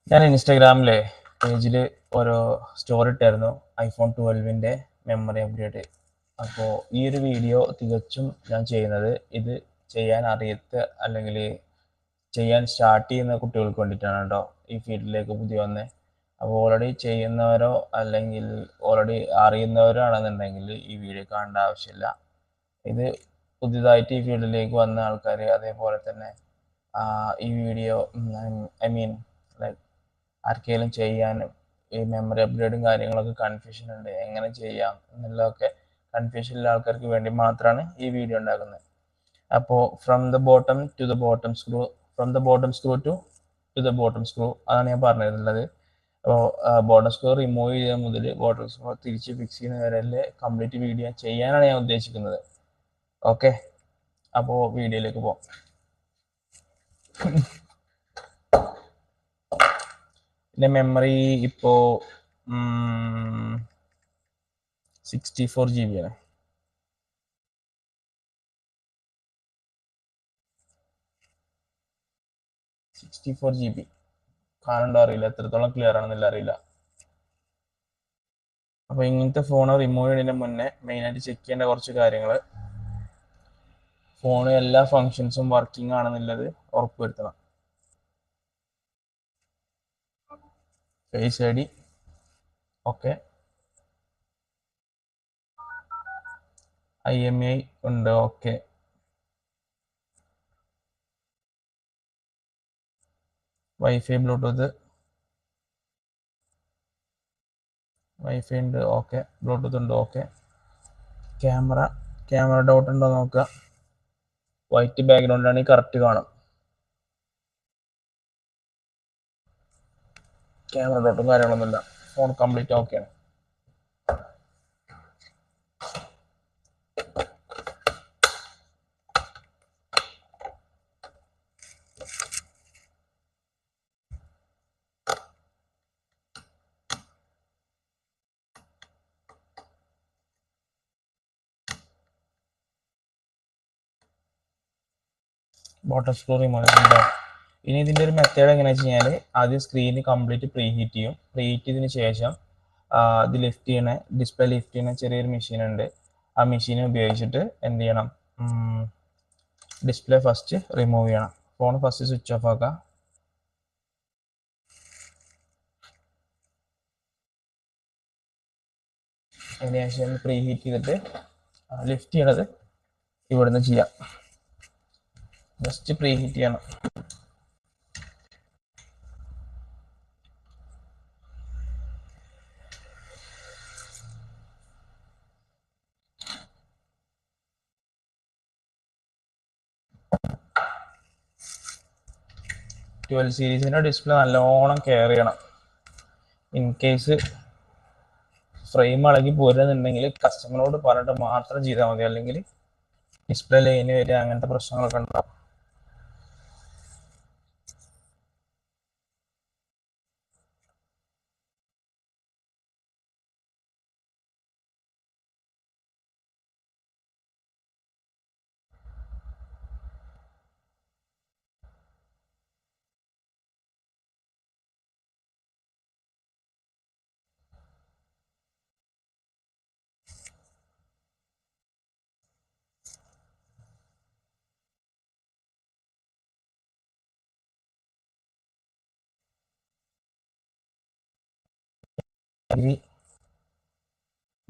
ഞാൻ ഇൻസ്റ്റാഗ്രാമിലെ പേജിൽ ഓരോ സ്റ്റോറി ഇട്ടായിരുന്നു ഐഫോൺ 12ൻ്റെ മെമ്മറി അപ്ഗ്രേഡ്. അപ്പോൾ ഈ ഒരു വീഡിയോ തികച്ചും ഞാൻ ചെയ്യുന്നത് ഇത് ചെയ്യാൻ അറിയാത്ത അല്ലെങ്കിൽ ചെയ്യാൻ സ്റ്റാർട്ട് ചെയ്യുന്ന കുട്ടികൾക്ക് വേണ്ടിയിട്ടാണ് കേട്ടോ, ഈ ഫീൽഡിലേക്ക് പുതിയ വന്നേ. അപ്പോൾ ഓൾറെഡി ചെയ്യുന്നവരോ അല്ലെങ്കിൽ ഓൾറെഡി അറിയുന്നവരോ ആണെന്നുണ്ടെങ്കിൽ ഈ വീഡിയോ കാണേണ്ട ആവശ്യമില്ല. ഇത് പുതിയതായിട്ട് ഈ ഫീൽഡിലേക്ക് വന്ന ആൾക്കാർ, അതേപോലെ തന്നെ ഈ വീഡിയോ ഐ മീൻ ലൈക്ക് ആർക്കെങ്കിലും ചെയ്യാനും ഈ മെമ്മറി അപ്ഗ്രേഡും കാര്യങ്ങളൊക്കെ കൺഫ്യൂഷൻ ഉണ്ട്, എങ്ങനെ ചെയ്യാം എന്നുള്ളതൊക്കെ കൺഫ്യൂഷനുള്ള ആൾക്കാർക്ക് വേണ്ടി മാത്രമാണ് ഈ വീഡിയോ ഉണ്ടാക്കുന്നത്. അപ്പോൾ from the bottom to the bottom screw, from the bottom screw to the bottom screw, അതാണ് ഞാൻ പറഞ്ഞിരുന്നത്. അപ്പോൾ ബോട്ടം സ്ക്രൂ റിമൂവ് ചെയ്യുക മുതൽ ബോട്ടം സ്ക്രൂ തിരിച്ച് ഫിക്സ് ചെയ്യുന്ന വരെ കംപ്ലീറ്റ് വീഡിയോ ചെയ്യാനാണ് ഞാൻ ഉദ്ദേശിക്കുന്നത്. ഓക്കെ, അപ്പോൾ വീഡിയോയിലേക്ക് പോകാം. ഇതിൻ്റെ മെമ്മറി ഇപ്പോൾ 64 GB ആണ്. 64 GB കാണണ്ടോ അറിയില്ല, എത്രത്തോളം ക്ലിയർ ആണെന്നില്ല അറിയില്ല. അപ്പോൾ ഇങ്ങനത്തെ ഫോൺ റിമൂവ് ചെയ്യുന്നതിന് മുന്നേ മെയിനായിട്ട് ചെക്ക് ചെയ്യേണ്ട കുറച്ച് കാര്യങ്ങൾ, ഫോൺ എല്ലാ ഫങ്ഷൻസും വർക്കിംഗ് ആണെന്നുള്ളത് ഉറപ്പുവരുത്തണം. Face I D okay, IMEI ഉണ്ട് ഓക്കെ, വൈഫൈ ബ്ലൂടൂത്ത് വൈഫൈ ഉണ്ട് ഓക്കെ, ബ്ലൂടൂത്ത് ഉണ്ട് ഓക്കെ. ക്യാമറ ഡൗട്ട് ഉണ്ടോ നോക്കുക. വൈറ്റ് ബാക്ക്ഗ്രൗണ്ട് ആണെങ്കിൽ കറക്റ്റ് കാണും. ക്യാമറ ഡൗട്ടും കാര്യങ്ങളൊന്നുമില്ല, ഫോൺ കംപ്ലീറ്റ് ഓക്കെയാണ്. ബോട്ടം സ്ക്രൂ റിമൂവ് ഉണ്ടോ. ഇനി ഇതിൻ്റെ ഒരു മെത്തേഡ് എങ്ങനെയാണെന്ന് വെച്ച് കഴിഞ്ഞാൽ ആദ്യം സ്ക്രീന് കംപ്ലീറ്റ് പ്രീ ഹീറ്റ് ചെയ്യും. പ്രീ ഹീറ്റ് ചെയ്തതിന് ശേഷം ഇത് ലിഫ്റ്റ് ചെയ്യണ ഡിസ്പ്ലേ ലിഫ്റ്റ് ചെയ്യുന്ന ചെറിയൊരു മെഷീൻ ഉണ്ട്. ആ മെഷീൻ ഉപയോഗിച്ചിട്ട് എന്ത് ചെയ്യണം, ഡിസ്പ്ലേ ഫസ്റ്റ് റിമൂവ് ചെയ്യണം. ഫോൺ ഫസ്റ്റ് സ്വിച്ച് ഓഫ് ആക്കുക. അതിനുശേഷം പ്രീ ഹീറ്റ് ചെയ്തിട്ട് ലിഫ്റ്റ് ചെയ്യണത് ഇവിടുന്ന് ചെയ്യാം. ജസ്റ്റ് പ്രീ ഹീറ്റ് ചെയ്യണം. ട്വൽവ് സീരീസിൻ്റെ ഡിസ്പ്ലേ നല്ലോണം കെയർ ചെയ്യണം. ഇൻ കേസ് ഫ്രെയിം ഇളകി പോരുന്നുണ്ടെങ്കിൽ കസ്റ്റമറോട് പറഞ്ഞിട്ട് മാത്രം ചെയ്താൽ മതി, അല്ലെങ്കിൽ ഡിസ്പ്ലേ ലൈന് വരിക അങ്ങനത്തെ പ്രശ്നങ്ങളൊക്കെ ഉണ്ടാവും.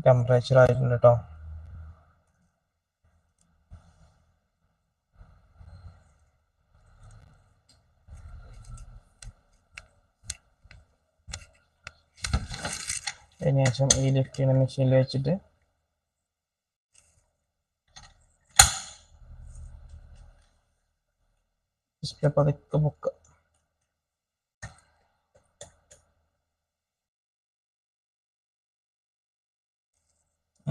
ടെമ്പറേച്ചർ ആയിട്ടുണ്ട് കേട്ടോ. അതിനുശേഷം ഈ ലിഫ്റ്റ് ചെയ്യുന്ന മെഷീനിൽ വെച്ചിട്ട് ഡിസ്പ്ലേ പതുക്കെ പൊക്കുക.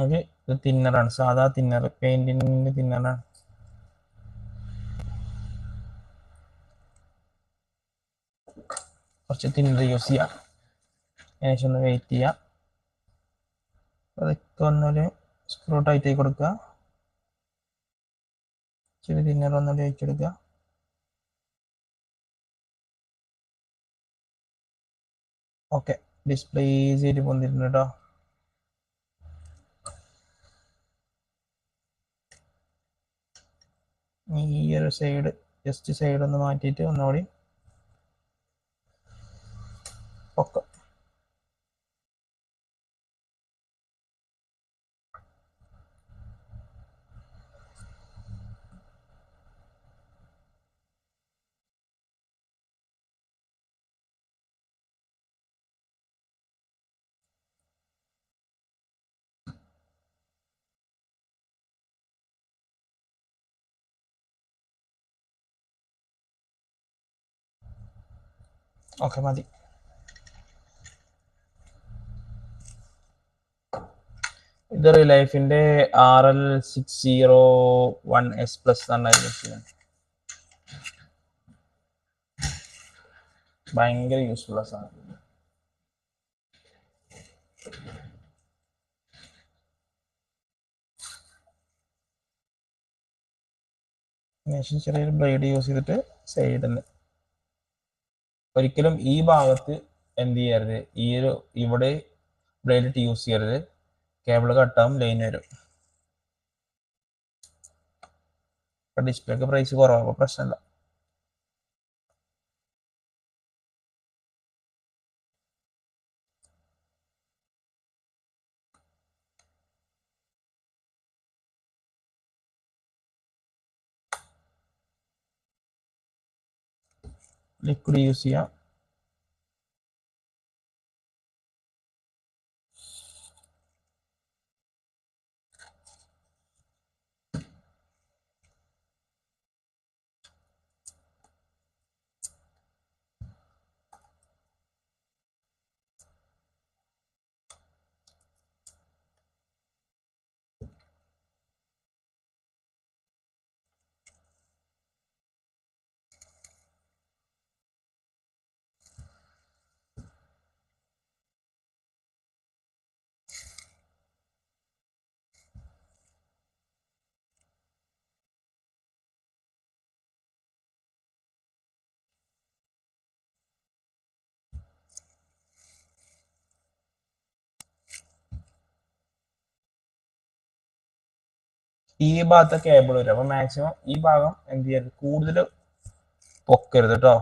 അത് ഇത് തിന്നറാണ്, സാധാ തിന്നർ, പെയിന്റിന്റെ തിന്നറാണ്. കുറച്ച് തിന്നർ യൂസ് ചെയ്യാം. അതിനുശേഷം ഒന്ന് വെയിറ്റ് ചെയ്യാം. പതുക്കെ ഒന്നൊരു സ്ക്രൂ ടൈറ്റ് ആയി കൊടുക്കുക. ഇച്ചിരി തിന്നർ ഒന്നുകൂടി ഒഴിച്ചെടുക്കുക. ഓക്കെ, ഡിസ്പ്ലേ ചെയ്ത് വന്നിട്ടുണ്ട് കേട്ടോ. ഈ ഒരു സൈഡ് ജസ്റ്റ് സൈഡ് ഒന്ന് മാറ്റിയിട്ട് ഒന്നുകൂടി ഒക്കെ. ഓക്കെ മതി. ഇത് റിലൈഫിന്റെ RL601S+ എന്നാണ്. ഭയങ്കര യൂസ്ഫുൾ ആ സാധനം. ചെറിയൊരു ബ്ലേഡ് യൂസ് ചെയ്തിട്ട് സൈഡിൽ ഒരിക്കലും ഈ ഭാഗത്ത് എന്ത് ചെയ്യരുത്, ഈ ഒരു ഇവിടെ ബ്ലേഡ് യൂസ് ചെയ്യരുത്. കേബിൾ കട്ടാവും, ലൈൻ വരും. ഇപ്പൊ ഡിസ്പ്ലേക്ക് പ്രൈസ് കുറവാകുമ്പോൾ പ്രശ്നമില്ല. ലിക്വിഡ് യൂസ് ചെയ്യാം. ഈ ഭാഗത്തെ കേബിൾ വരും. അപ്പൊ മാക്സിമം ഈ ഭാഗം എന്ത് ചെയ്യരുത്, കൂടുതൽ പൊക്കരുത് കേട്ടോ.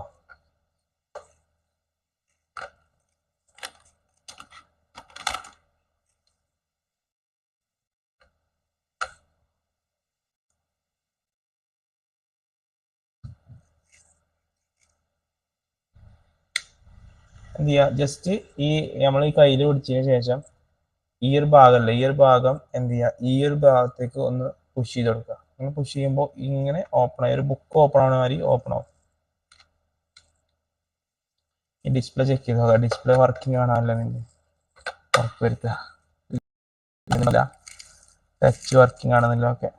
എന്ത് ചെയ്യുക, ജസ്റ്റ് ഈ നമ്മൾ ഈ കയ്യിൽ പിടിച്ചതിന് ശേഷം ഈ ഒരു ഭാഗമല്ല, ഈ ഒരു ഭാഗം എന്ത് ചെയ്യുക, ഈ ഒരു ഭാഗത്തേക്ക് ഒന്ന് പുഷ് ചെയ്ത് കൊടുക്കുക. അങ്ങനെ പുഷ് ചെയ്യുമ്പോൾ ഇങ്ങനെ ഓപ്പൺ ആയി, ഒരു ബുക്ക് ഓപ്പൺ ആവുന്ന മാതിരി ഓപ്പൺ ആവും. ഈ ഡിസ്പ്ലേ ചെക്ക് ചെയ്ത് നോക്കുക, ഡിസ്പ്ലേ വർക്കിംഗ് ആണല്ലോ ഉറപ്പ് വരുത്തുക. ടച്ച് വർക്കിംഗ് ആണെന്നില്ല. ഓക്കെ,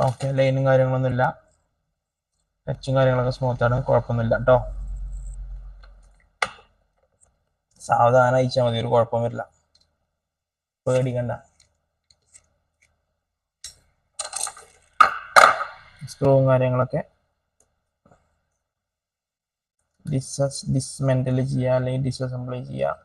ഓക്കെ, ലൈനും കാര്യങ്ങളൊന്നുമില്ല, ടച്ചും കാര്യങ്ങളൊക്കെ സ്മൂത്താണ്, കുഴപ്പമൊന്നുമില്ല കേട്ടോ. സാവധാനം അയച്ചാൽ മതി, ഒരു കുഴപ്പം വരില്ല, പേടിക്കണ്ട. സ്ക്രൂവും കാര്യങ്ങളൊക്കെ ഡിസ്മെന്റൽ ചെയ്യുക അല്ലെങ്കിൽ ഡിസസംബിൾ ചെയ്യുക.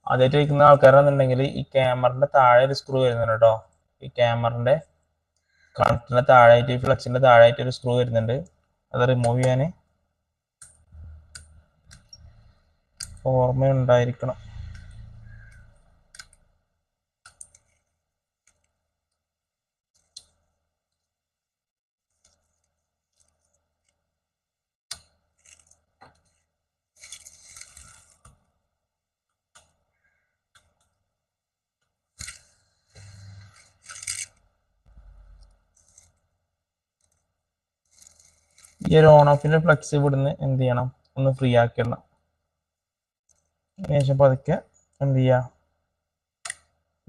ആദ്യമായിട്ട് വയ്ക്കുന്ന ആൾക്കാരാണെന്നുണ്ടെങ്കിൽ ഈ ക്യാമറിന്റെ താഴെ ഒരു സ്ക്രൂ വരുന്നുണ്ട് കേട്ടോ. ഈ ക്യാമറിന്റെ കണക്ടറിന്റെ താഴെയായിട്ട്, ഈ ഫ്ലക്സിന്റെ താഴെയായിട്ട് ഒരു സ്ക്രൂ വരുന്നുണ്ട്. അത് റിമൂവ് ചെയ്യാൻ ഓർമ്മയുണ്ടായിരിക്കണം. ഈ ഒരു ഓൺ ഓഫിന്റെ ഫ്ലക്സ് ഇവിടുന്ന് എന്ത് ചെയ്യണം, ഒന്ന് ഫ്രീ ആക്കിയിടണം. അതിനുശേഷം പതുക്കെ എന്ത് ചെയ്യുക,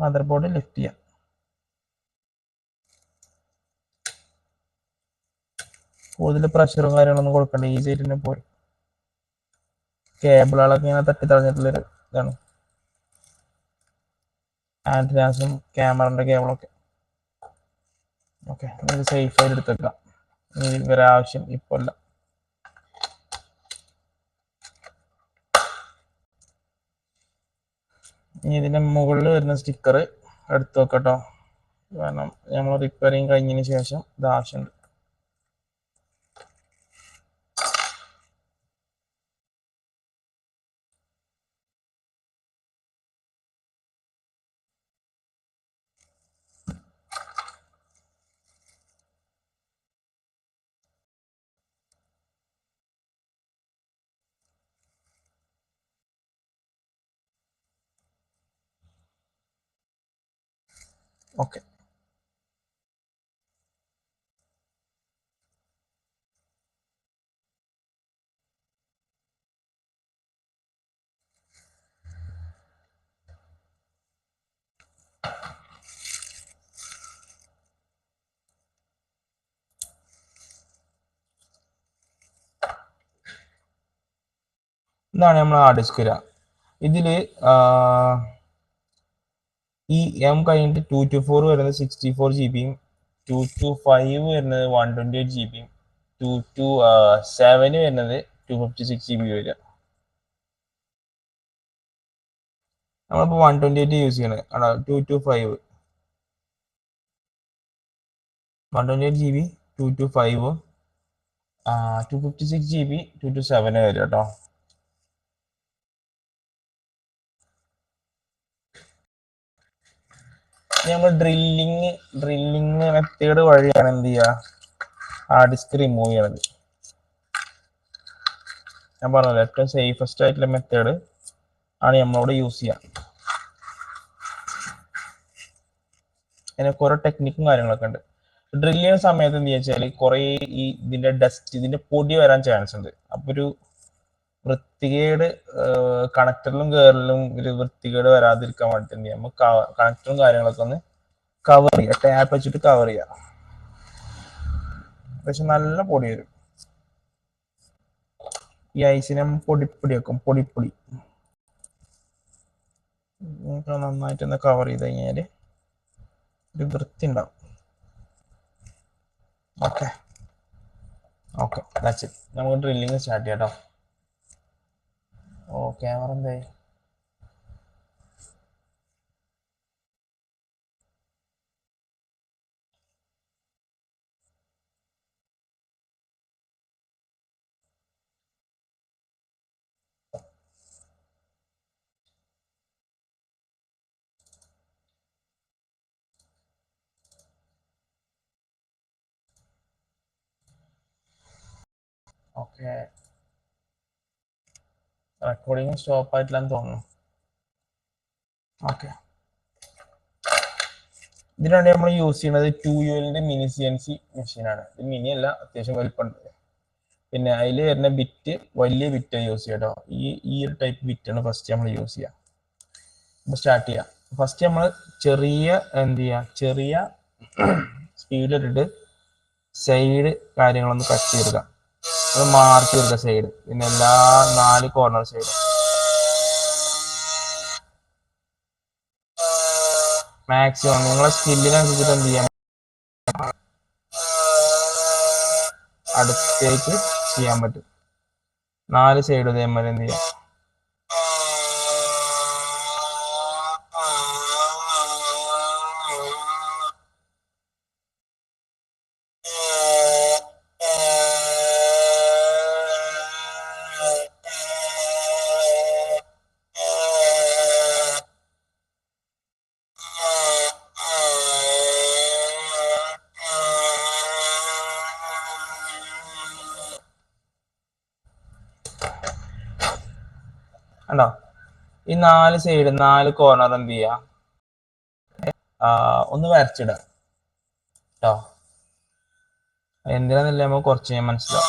മദർ ബോർഡ് ലിഫ്റ്റ് ചെയ്യാം. കൂടുതൽ പ്രഷറും കാര്യങ്ങളൊന്നും കൊടുക്കണ്ട, ഈ സൈഡിന് പോയി. കേബിളുകളൊക്കെ ഇങ്ങനെ തട്ടി തടഞ്ഞിട്ടുള്ളൊരു ഇതാണ്. ആന്റിനാസും ക്യാമറന്റെ കേബിളൊക്കെ ഓക്കെ. ഇത് സേഫ് ആയിട്ട് എടുത്തേക്കാം. ഇവരെ ആവശ്യം ഇപ്പോൾ അല്ല. ഇനി ഇതിന്റെ മുകളിൽ വരുന്ന സ്റ്റിക്കർ എടുത്തു വെക്കട്ടോ, കാരണം നമ്മൾ റിപ്പയറിങ് കഴിഞ്ഞതിന് ശേഷം ഇത് ആവശ്യമുണ്ട്. ഓക്കെ. ഇതാണ് നമ്മൾ ഹാർഡ് ഡിസ്ക് വരിക. ഇതില് ഈ എം കഴിഞ്ഞിട്ട് 224 വരുന്നത് 64 GB, 225 വരുന്നത് 128 GB, 227 വരുന്നത് 256 GB വരിക. നമ്മളിപ്പോൾ 128 യൂസ് ചെയ്യണത്. 225 128 GB 225, 256 GB 227 വരിക കേട്ടോ. നമ്മൾ ഡ്രില്ലിങ് മെത്തേഡ് വഴിയാണ് എന്ത് ചെയ്യുക, ഹാർഡ് ഡിസ്ക് റിമൂവ് ചെയ്യണത്. ഞാൻ പറഞ്ഞല്ലോ, ഏറ്റവും സേഫസ്റ്റ് ആയിട്ടുള്ള മെത്തേഡ് ആണ് നമ്മളോട് യൂസ് ചെയ്യുക. അതിനൊക്കെ ഓരോ ടെക്നിക്കും കാര്യങ്ങളൊക്കെ ഉണ്ട്. ഡ്രിൽ ചെയ്യുന്ന സമയത്ത് എന്ത് വെച്ചാൽ കുറേ ഈ ഇതിന്റെ ഡസ്റ്റ്, ഇതിന്റെ പൊടി വരാൻ ചാൻസ് ഉണ്ട്. അപ്പൊ ഒരു വൃത്തികേട് കണക്ടറിലും കേറലും ഒരു വൃത്തികേട് വരാതിരിക്കാൻ വേണ്ടിട്ട് എന്ത് ചെയ്യാം, നമുക്ക് കണക്ടറും കാര്യങ്ങളൊക്കെ ഒന്ന് കവർ ചെയ്യുക, ടാപ്പ് വെച്ചിട്ട് കവർ ചെയ്യുക. പക്ഷെ നല്ല പൊടി വരും. ഈ ഐസിനെ പൊടിപ്പൊടി വെക്കും, പൊടിപ്പൊടി നന്നായിട്ട് ഒന്ന് കവർ ചെയ്ത് കഴിഞ്ഞാല് ഒരു വൃത്തി ഉണ്ടാവും. Okay okay, that's it. നമുക്ക് ഡ്രില്ലിങ് സ്റ്റാർട്ട് ചെയ്യാം കേട്ടോ. ഓ, ക്യാമറ എന്തായി? ഓക്കെ, റെക്കോർഡിങ് സ്റ്റോപ്പ് ആയിട്ടില്ലെന്ന് തോന്നുന്നു. ഓക്കെ, ഇതിനാണ് നമ്മൾ യൂസ് ചെയ്യുന്നത് 2UL മിനി CNC മെഷീനാണ്. ഇത് മിനി അല്ല, അത്യാവശ്യം വലിപ്പമുണ്ട്. പിന്നെ അതിൽ വരുന്ന ബിറ്റ് വലിയ ബിറ്റ് യൂസ് ചെയ്യാം കേട്ടോ. ഈ ഒരു ടൈപ്പ് ബിറ്റാണ് ഫസ്റ്റ് നമ്മൾ യൂസ് ചെയ്യാം. അപ്പോൾ സ്റ്റാർട്ട് ചെയ്യാം. ഫസ്റ്റ് നമ്മൾ ചെറിയ എന്ത് ചെയ്യുക, ചെറിയ സ്പീഡിലിട്ടിട്ട് സൈഡ് കാര്യങ്ങളൊന്ന് കട്ട് ചെയ്തെടുക്കാം. അത് മാർക്ക് ചെയ്തെടുക്കുക സൈഡ്, പിന്നെ എല്ലാ 4 കോർണർ സൈഡ്. മാക്സിമം നിങ്ങളെ സ്കില്ലിനനുസരിച്ചിട്ട് എന്ത് ചെയ്യാം, അടുത്തേക്ക് ചെയ്യാൻ പറ്റും. 4 സൈഡ് ഇതേമാതിരി എന്ത് ചെയ്യാം. കണ്ടോ? ഈ 4 സൈഡ് 4 കോർണർ എന്ത് ചെയ്യാ, ഒന്ന് വരച്ചിടാം കേട്ടോ. എന്തിനാന്നില്ല നമുക്ക് കുറച്ച് കഴിഞ്ഞാൽ മനസ്സിലാവും.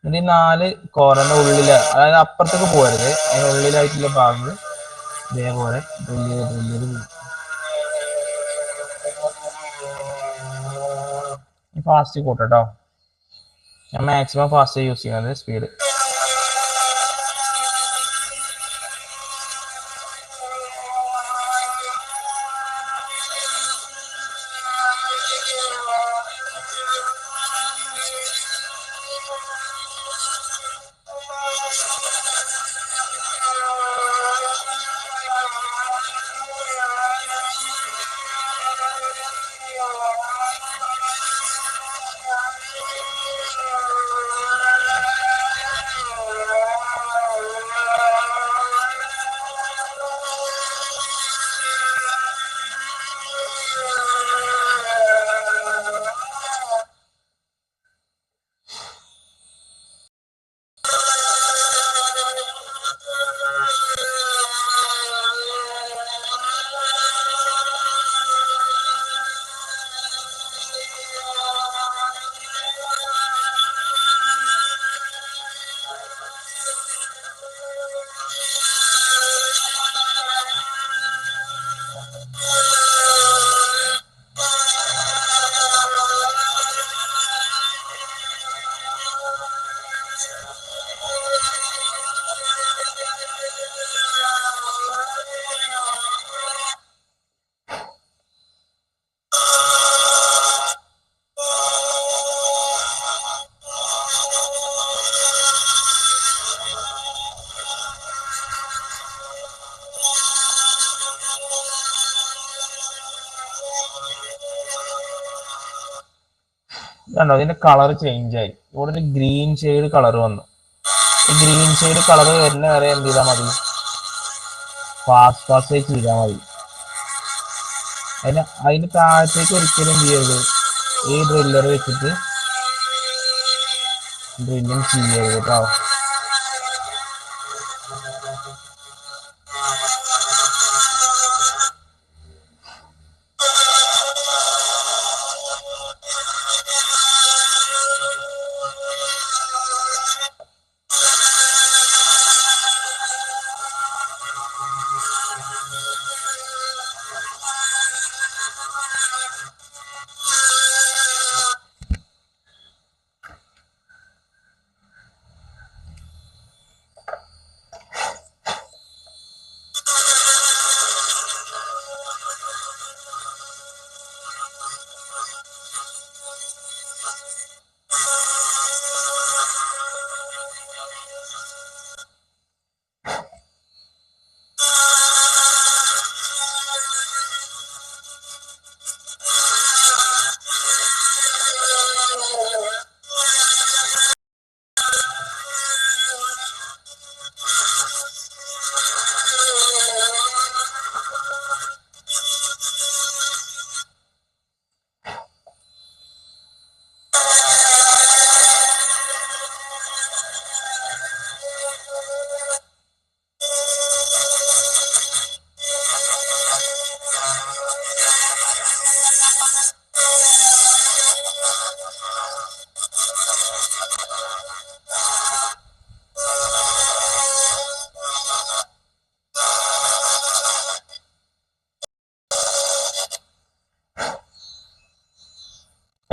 എന്നിട്ട് ഈ 4 കോർണറിന്റെ ഉള്ളില്, അതായത് അപ്പുറത്തേക്ക് പോകരുത്, അതിന്റെ ഉള്ളിലായിട്ടുള്ള ഭാഗങ്ങൾ ഇതേപോലെ ഫാസ്റ്റ് കൂട്ടോ. ഞാൻ മാക്സിമം ഫാസ്റ്റ് യൂസ് ചെയ്യുന്നത്, സ്പീഡ്. കണ്ടോ, ഇതിന്റെ കളർ ചേഞ്ച് ആയി. ഇവിടെ ഒരു ഗ്രീൻ ഷെയ്ഡ് കളർ വന്നു. ഈ ഗ്രീൻ ഷെയ്ഡ് കളർ വരുന്ന വരെ എന്ത് ചെയ്താൽ മതി, ഫാസ്റ്റ് ചെയ്താൽ മതി. അതിന് താഴത്തേക്ക് ഒരിക്കലും എന്ത് ചെയ്യരുത്, ഈ ഡ്രില്ലർ വെച്ചിട്ട് ഡ്രില്ലിങ് ചെയ്യരുത് കേട്ടോ.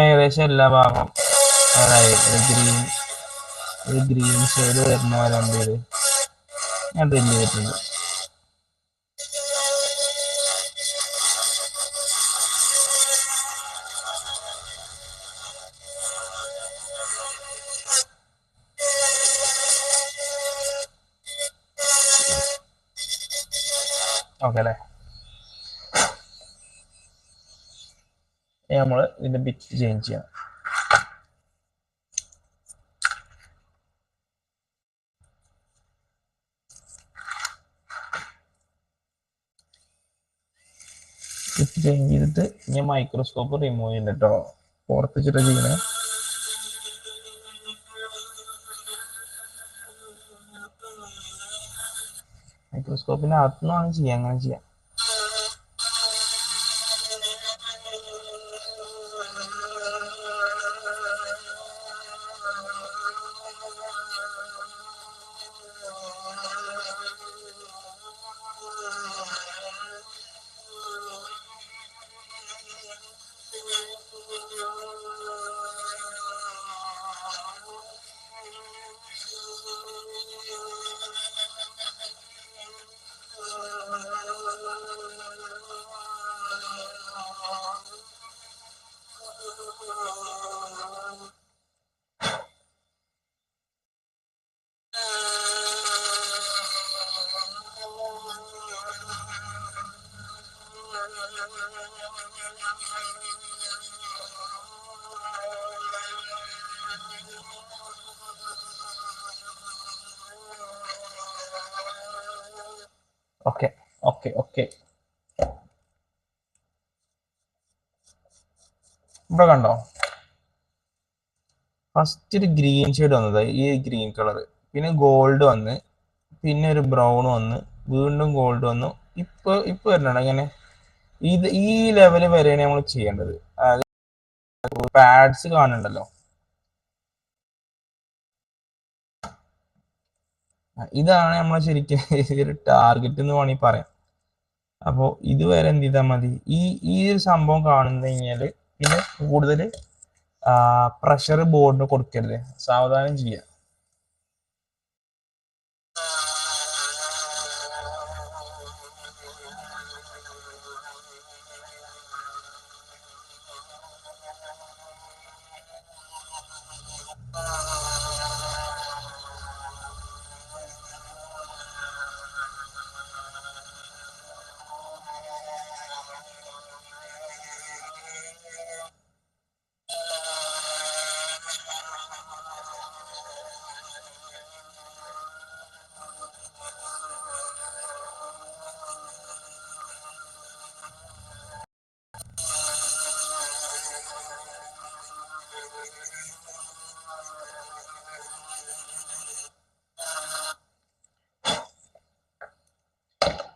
ഏകദേശം എല്ലാ ഭാഗം ഗ്രീൻ ഷെയ്ഡ് വരുന്നവരുണ്ട്. ഞാൻ ഡ്രില്ല് ചെയ്തിട്ടുണ്ട്. ഓക്കെ അല്ലേ? നമ്മൾ ഇതിന്റെ ബിറ്റ് ചേഞ്ച് ചെയ്യാം. ബിറ്റ് ചേഞ്ച് ചെയ്തിട്ട് ഞാൻ മൈക്രോസ്കോപ്പ് റിമൂവ് ചെയ്യുന്നുണ്ട് കേട്ടോ. പുറത്ത് വെച്ചിട്ട് ചെയ്യണേ. മൈക്രോസ്കോപ്പിന്റെ അകത്തുനിന്നാണ് ചെയ്യാം, അങ്ങനെ ചെയ്യാം. ഓക്കെ ഓക്കെ ഓക്കെ, ഇവിടെ കണ്ടോ, ഫസ്റ്റ് ഒരു ഗ്രീൻ ഷെയ്ഡ് വന്നത്, ഈ ഗ്രീൻ കളർ, പിന്നെ ഗോൾഡ് വന്ന്, പിന്നെ ഒരു ബ്രൗൺ വന്ന്, വീണ്ടും ഗോൾഡ് വന്നു, ഇപ്പൊ വരുന്നുണ്ട് ഇങ്ങനെ. ഈ ലെവല് വരെയാണ് നമ്മൾ ചെയ്യേണ്ടത്. പാഡ്സ് കാണുന്നുണ്ടല്ലോ, ഇതാണ് നമ്മൾ ശരിക്കും ഒരു ടാർഗറ്റ് എന്ന് വേണമെങ്കിൽ പറയാം. അപ്പോൾ ഇതുവരെ എന്ത് ചെയ്താൽ മതി, ഈ ഒരു സംഭവം കാണുന്നു കഴിഞ്ഞാൽ പിന്നെ കൂടുതൽ പ്രഷർ ബോർഡിന് കൊടുക്കരുത്, സാവധാനം ചെയ്യുക.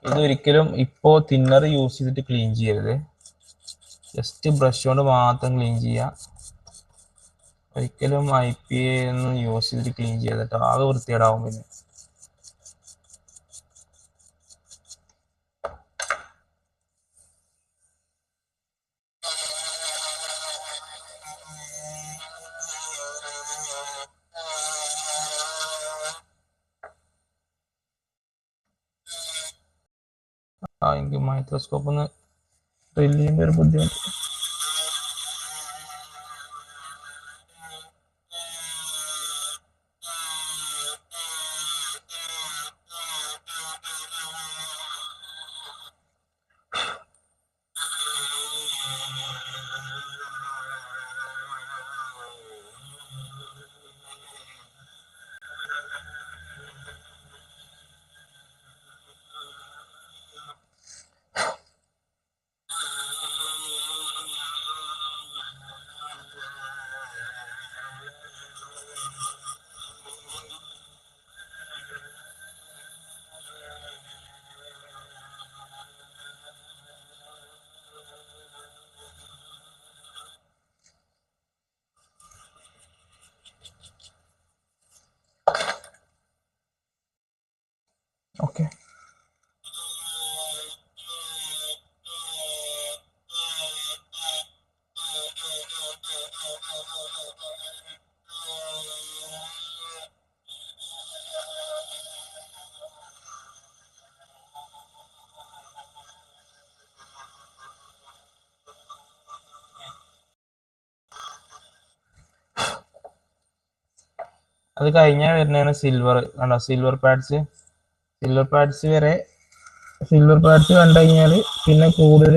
ഇതൊരിക്കലും ഇപ്പോ തിന്നർ യൂസ് ചെയ്തിട്ട് ക്ലീൻ ചെയ്യരുത്, ജസ്റ്റ് ബ്രഷ് കൊണ്ട് മാത്രം ക്ലീൻ ചെയ്യുക. ഒരിക്കലും IPA ഒന്നും യൂസ് ചെയ്തിട്ട് ക്ലീൻ ചെയ്തിട്ട് ആകെ വൃത്തികേടാവും. പിന്നെ എനിക്ക് മൈക്രോസ്കോപ്പ് ഒന്ന് ഡ്രിൽ ചെയ്യുമ്പോൾ ഒരു ബുദ്ധിമുട്ട്. ഓക്കെ, അത് കഴിഞ്ഞാൽ വരുന്നതാണ് സിൽവർ. കണ്ടോ, സിൽവർ പാഡ്സ് വരെ, സിൽവർ പാഡ്സ് കണ്ടു കഴിഞ്ഞാൽ പിന്നെ കൂടുതൽ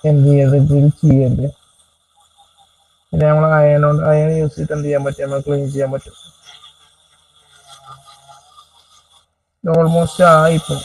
എന്ത് ചെയ്യരുത്. പിന്നെ നമ്മൾ അയൺ യൂസ് ചെയ്തിട്ട് എന്ത് ചെയ്യാൻ പറ്റും, നമ്മൾ ക്ലീൻ ചെയ്യാൻ പറ്റും. ഓൾമോസ്റ്റ് ആയിപ്പോ.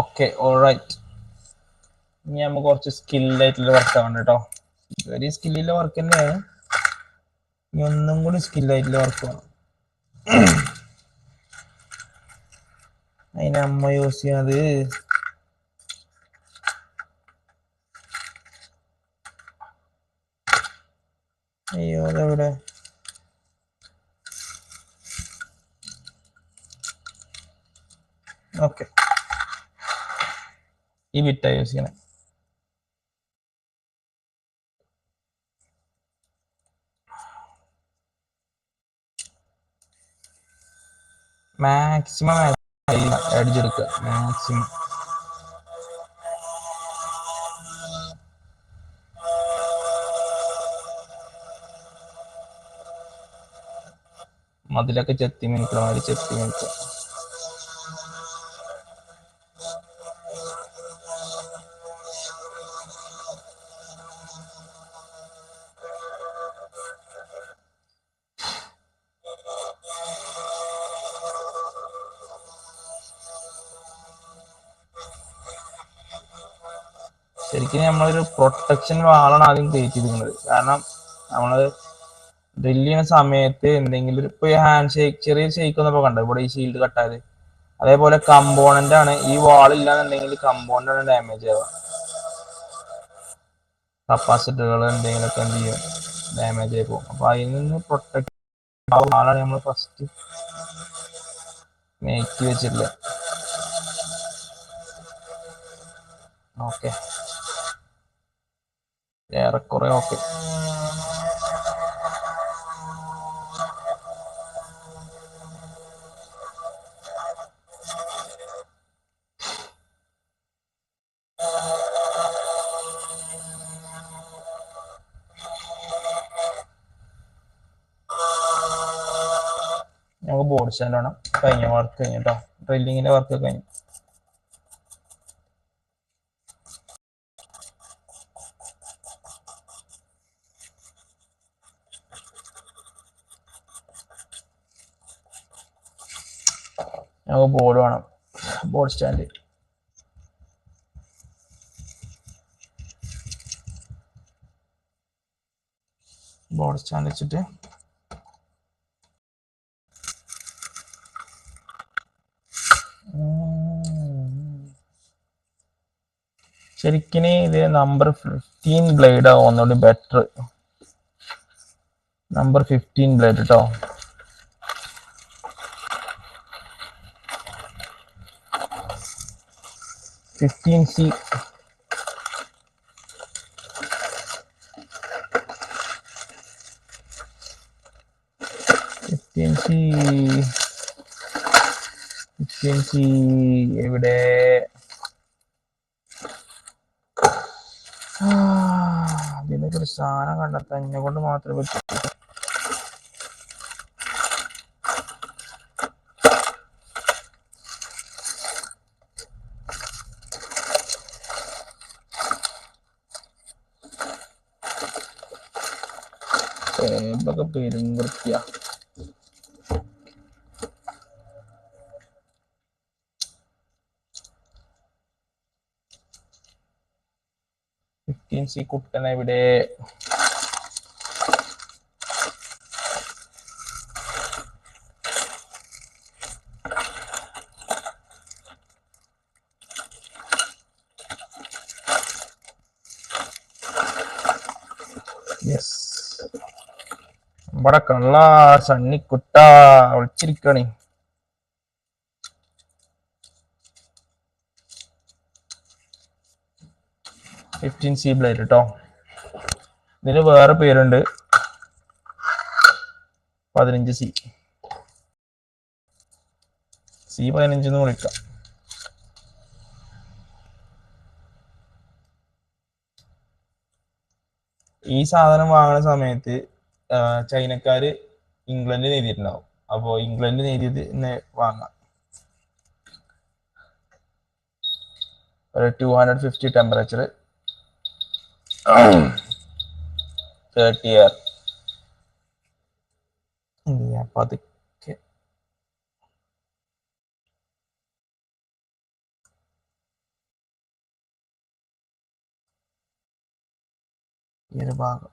Okay, alright. ഇനി നമുക്ക് കുറച്ച് സ്കില്ലായിട്ടുള്ള വർക്ക് ആണ് കേട്ടോ. വെരി സ്കില്ലുള്ള വർക്ക് തന്നെയാണ്. ഇനി ഒന്നും കൂടി സ്കില്ലായിട്ടുള്ള വർക്ക് വേണം. അതിന് അമ്മ യൂസ് ചെയ്യുന്നത് അയ്യോ അതെവിടെ? ഓക്കെ, ഈ ബിറ്റാ യൂസ് ചെയ്യണേ. മാക്സിമം അടിച്ചെടുക്കുക, മാക്സിമം. മതിലൊക്കെ ചെത്തി മിനിക്കണ മാതിരി ചെത്തി മിനിക്കുക. ശരിക്കും നമ്മളൊരു പ്രൊട്ടക്ഷൻ വാളാണ് ആദ്യം ക്രിയേറ്റ് ചെയ്തിരിക്കുന്നത്. കാരണം നമ്മള് ഡ്രില്ല് ചെയ്യുന്ന സമയത്ത് എന്തെങ്കിലും ഇപ്പൊ ഈ ഹാൻഡ് ഷേക്ക്, ചെറിയ ഷേക്ക് ഒന്നപ്പോ കണ്ടോ ഇവിടെ ഈ ഷീൽഡ് കട്ടായത്. അതേപോലെ കമ്പോണന്റ് ആണ്, ഈ വാൾ ഇല്ലാന്നുണ്ടെങ്കിൽ കമ്പോണന്റ് ആണ് ഡാമേജ് ആവുക. കപ്പാസിറ്ററുകൾ എന്തെങ്കിലുമൊക്കെ എന്ത് ചെയ്യും, ഡാമേജ് ആയി പോകും. അപ്പൊ അതിൽ നിന്ന് പ്രൊട്ടക്ട് വാളാണ് നമ്മൾ ഫസ്റ്റ് മേക്ക് വെച്ചിട്ടില്ല. ഓക്കെ, ഏറെക്കുറെ ഓക്കെ. നമുക്ക് ബോർഡ് സ്റ്റാൻഡ് വേണം. കഴിഞ്ഞ വർക്ക് കഴിഞ്ഞു കേട്ടോ, ഡ്രില്ലിങ്ങിന്റെ വർക്ക് കഴിഞ്ഞു. നമുക്ക് ബോർഡ് വേണം, ബോർഡ് സ്റ്റാൻഡ്. ബോർഡ് സ്റ്റാൻഡ് വെച്ചിട്ട് ശരിക്കും ഇത് നമ്പർ 15 ബ്ലേഡ് ആവും ഒന്നുകൂടി ബെറ്റർ. നമ്പർ 15 ബ്ലേഡ് കേട്ടോ. C 15C എവിടെ? ഇതിനൊക്കെ ഒരു സാധനം കണ്ടെത്താൻ എന്നെ കൊണ്ട് മാത്രമേ പറ്റൂ. ടേബൊക്കെ പെരും വൃത്തിയാ. C കുട്ടൻ എവിടെ? യെസ്, നമ്മുടെ കള്ള സണ്ണിക്കുട്ട വിളിച്ചിരിക്കണേ. C ബ്ലേഡ് കേട്ടോ. ഇതിന് വേറെ പേരുണ്ട്, 15C. C15 എന്ന് വിളിക്കാം. ഈ സാധനം വാങ്ങുന്ന സമയത്ത് ചൈനക്കാര് ഇംഗ്ലണ്ടിൽ എഴുതിയിട്ടുണ്ടാവും. അപ്പോ ഇംഗ്ലണ്ടിൽ എഴുതിയത് വാങ്ങാം. ഒരു 250 ടെമ്പറേച്ചർ, 30 എയർ. പതുക്കെ ഈ ഒരു ഭാഗം.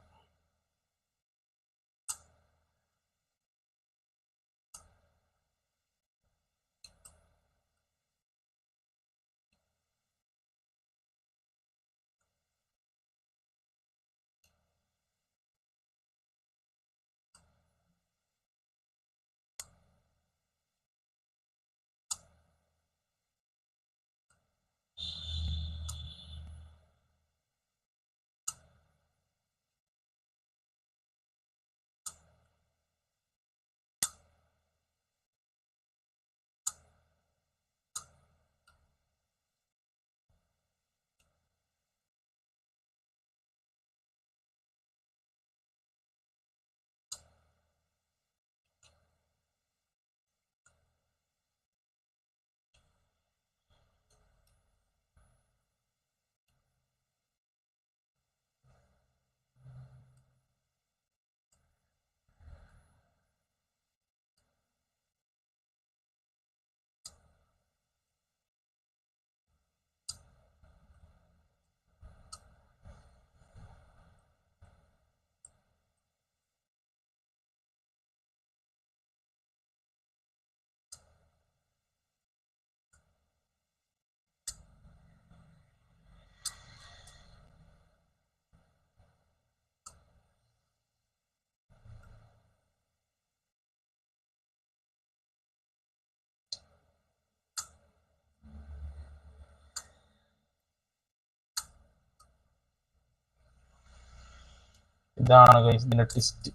ഇതാണ് ഗൈസ് ഇതിന്റെ ട്വിസ്റ്റ്.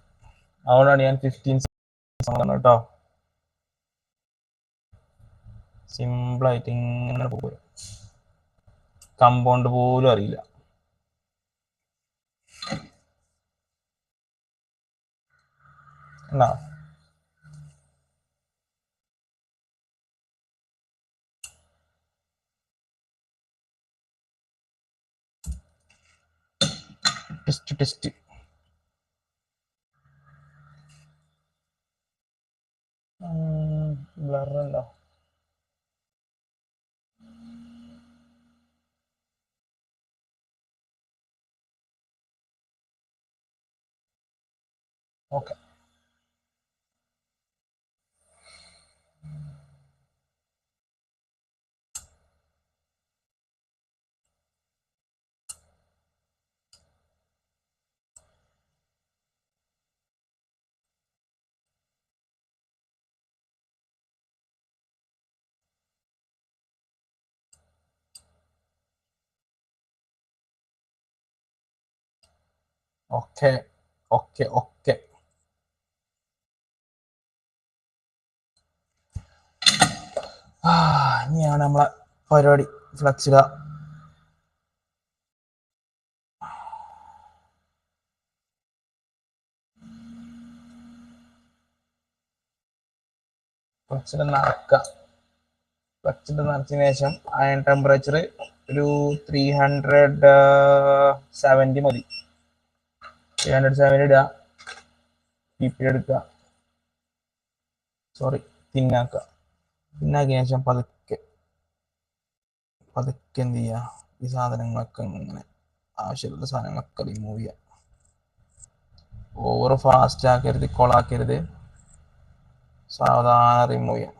അതുകൊണ്ടാണ് ഞാൻ 15 കേട്ടോ. സിമ്പിളായിട്ട് ഇങ്ങനെ പോകും, കമ്പൗണ്ട് പോലും അറിയില്ല. എന്നാ ടെസ്റ്റ് ബ്ലറുണ്ടോ? ഓക്കെ. Okay okay okay. ഇനിയാണ് നമ്മളെ പരിപാടി. ഫ്ലക്സില നടക്കുക. ഫ്ലക്സിൽ നിറച്ചതിന് ശേഷം അയൺ ടെമ്പറേച്ചർ ഒരു 370 മതി. 370 ഇടുക. PP എടുക്കുക, സോറി തിന്നാക്കുക. തിന്നാക്കിയ ശേഷം പതുക്കെ എന്ത് ചെയ്യുക, ഈ സാധനങ്ങളൊക്കെ ഇങ്ങനെ ആവശ്യമുള്ള സാധനങ്ങളൊക്കെ റിമൂവ് ചെയ്യുക. ഓവർ ഫാസ്റ്റ് ആക്കരുത്, കൊളാക്കരുത്, സാവധാനം റിമൂവ് ചെയ്യാം.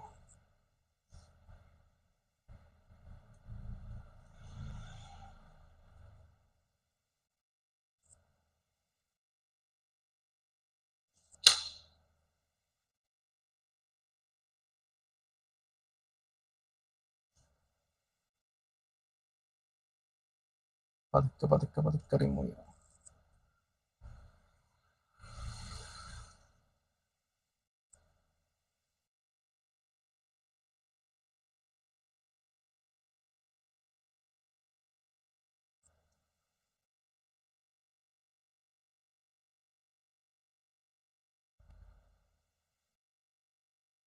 പതുക്കെ റിമൂവ് ചെയ്യാം.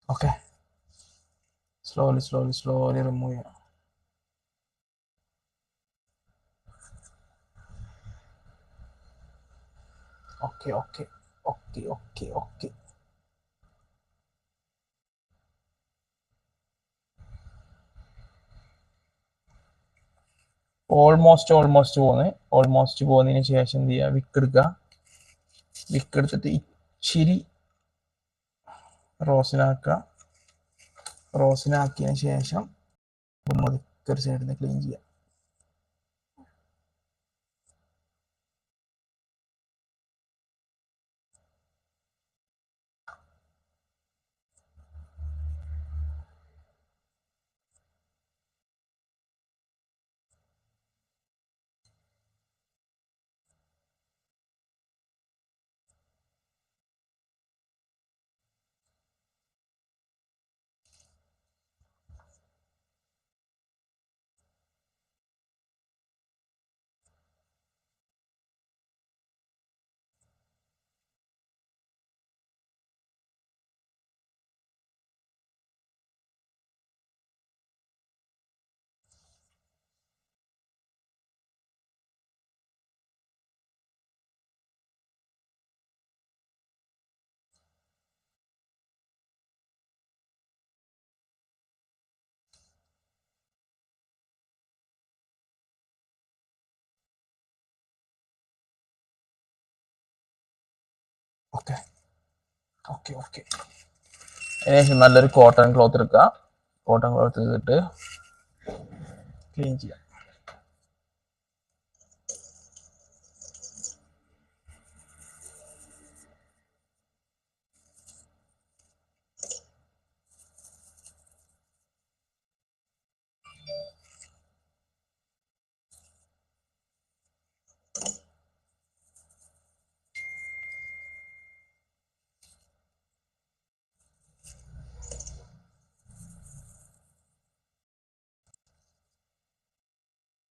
ഓക്കെ, സ്ലോലി റിമൂവ് ചെയ്യാം. Okay okay okay okay okay. Almost പോകുന്നതിന് ശേഷം എന്ത് ചെയ്യുക, വിക്ക് എടുക്കുക. വിക്ക് എടുത്തിട്ട് ഇച്ചിരി റോസിനാക്കിയതിന് ശേഷം ഒരു സൈഡിൽ നിന്ന് ക്ലീൻ ചെയ്യുക. ഓക്കെ ഓക്കെ ഓക്കെ അതിനുശേഷം നല്ലൊരു കോട്ടൺ ക്ലോത്ത് എടുക്കുക. കോട്ടൺ ക്ലോത്ത് എടുത്തിട്ട് ക്ലീൻ ചെയ്യാം.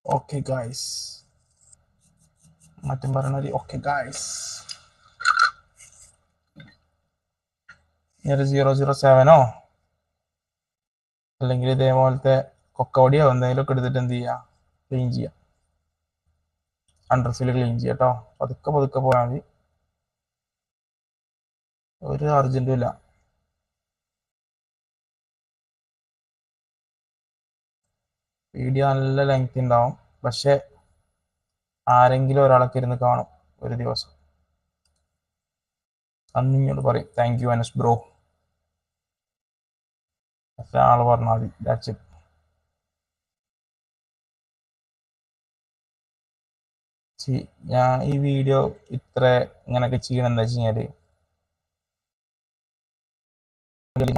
ഓക്കെ ഗായ്സ്, മറ്റും പറയണത് ഓക്കെ ഗായ്സ്. ഒരു 007 അല്ലെങ്കിൽ ഇതേപോലത്തെ കൊക്കോടിയോ എന്തെങ്കിലുമൊക്കെ എടുത്തിട്ട് എന്ത് ചെയ്യുക, ക്ലീൻ ചെയ്യുക. അണ്ടർഫിൽ ക്ലീൻ ചെയ്യുക കേട്ടോ. പതുക്കെ പോയാൽ മതി, ഒരു അർജന്റും ഇല്ല. വീഡിയോ നല്ല ലെങ്ത് ഉണ്ടാവും, പക്ഷെ ആരെങ്കിലും ഒരാളൊക്കെ ഇരുന്ന് കാണും ഒരു ദിവസം. അന്ന് ഇങ്ങോട്ട് പറയും താങ്ക് യു അനസ് ബ്രോ, പക്ഷെ ആള് പറഞ്ഞാൽ മതി. That's it. ഞാൻ ഈ വീഡിയോ ഇത്ര ഇങ്ങനെയൊക്കെ ചെയ്യണം എന്താ വെച്ച് കഴിഞ്ഞാല്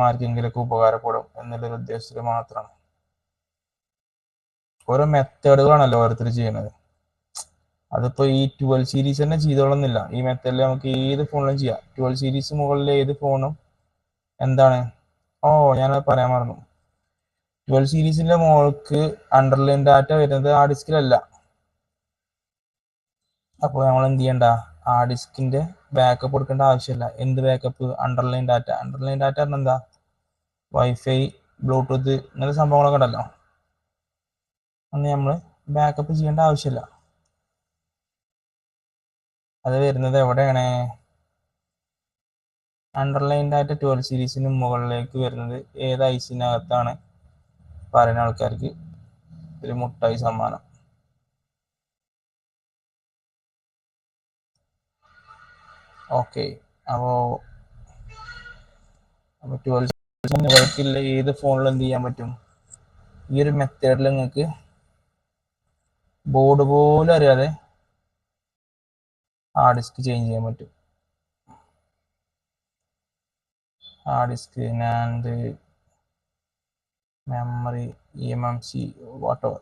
ആർക്കെങ്കിലൊക്കെ ഉപകാരപ്പെടും എന്നുള്ളൊരു ഉദ്ദേശത്തിൽ മാത്രമാണ്. ഓരോ മെത്തേഡുകളാണല്ലോ ഓരോരുത്തർ ചെയ്യണത്. അതിപ്പോ ഈ 12 സീരീസ് തന്നെ ചെയ്തോളുന്നില്ല. ഈ മെത്തേഡിൽ നമുക്ക് ഏത് ഫോണിലും ചെയ്യാം. 12 സീരീസ് മുകളിൽ ഏത് ഫോണും എന്താണ്, ഞാനത് പറയാൻ മറന്നു. 12 സീരീസിന്റെ മുകൾക്ക് അണ്ടർലൈൻ ഡാറ്റ വരുന്നത് ആ ഡിസ്കിലല്ല. അപ്പോൾ നമ്മൾ എന്ത് ചെയ്യണ്ട, ആ ഡിസ്കിന്റെ ബാക്കപ്പ് കൊടുക്കേണ്ട ആവശ്യമില്ല. എന്ത് backup? Underline data. Underline data പറഞ്ഞാൽ എന്താ, വൈഫൈ, ബ്ലൂടൂത്ത് ഇങ്ങനത്തെ സംഭവങ്ങളൊക്കെ ഉണ്ടല്ലോ, അന്ന് നമ്മൾ ബാക്കപ്പ് ചെയ്യേണ്ട ആവശ്യമില്ല. അത് വരുന്നത് എവിടെയാണ്? അണ്ടർലൈൻ ഡാറ്റ 12 സീരീസിന് മുകളിലേക്ക് വരുന്നത് ഏത് ഐസിനകത്താണ് പറയുന്ന ആൾക്കാർക്ക് ഒരു മുട്ടായി സമ്മാനം. ഓക്കെ, അപ്പോൾ 12 സീരീസിന് മുകളിലേക്കുള്ള ഏത് ഫോണിലും എന്ത് ചെയ്യാൻ പറ്റും? ഈ ഒരു മെത്തേഡിൽ നിങ്ങൾക്ക് ബോർഡ് പോലും അറിയാതെ ഹാർഡ് ഡിസ്ക് ചേഞ്ച് ചെയ്യാൻ പറ്റും. Hard disk, NAND, memory, eMMC, whatever.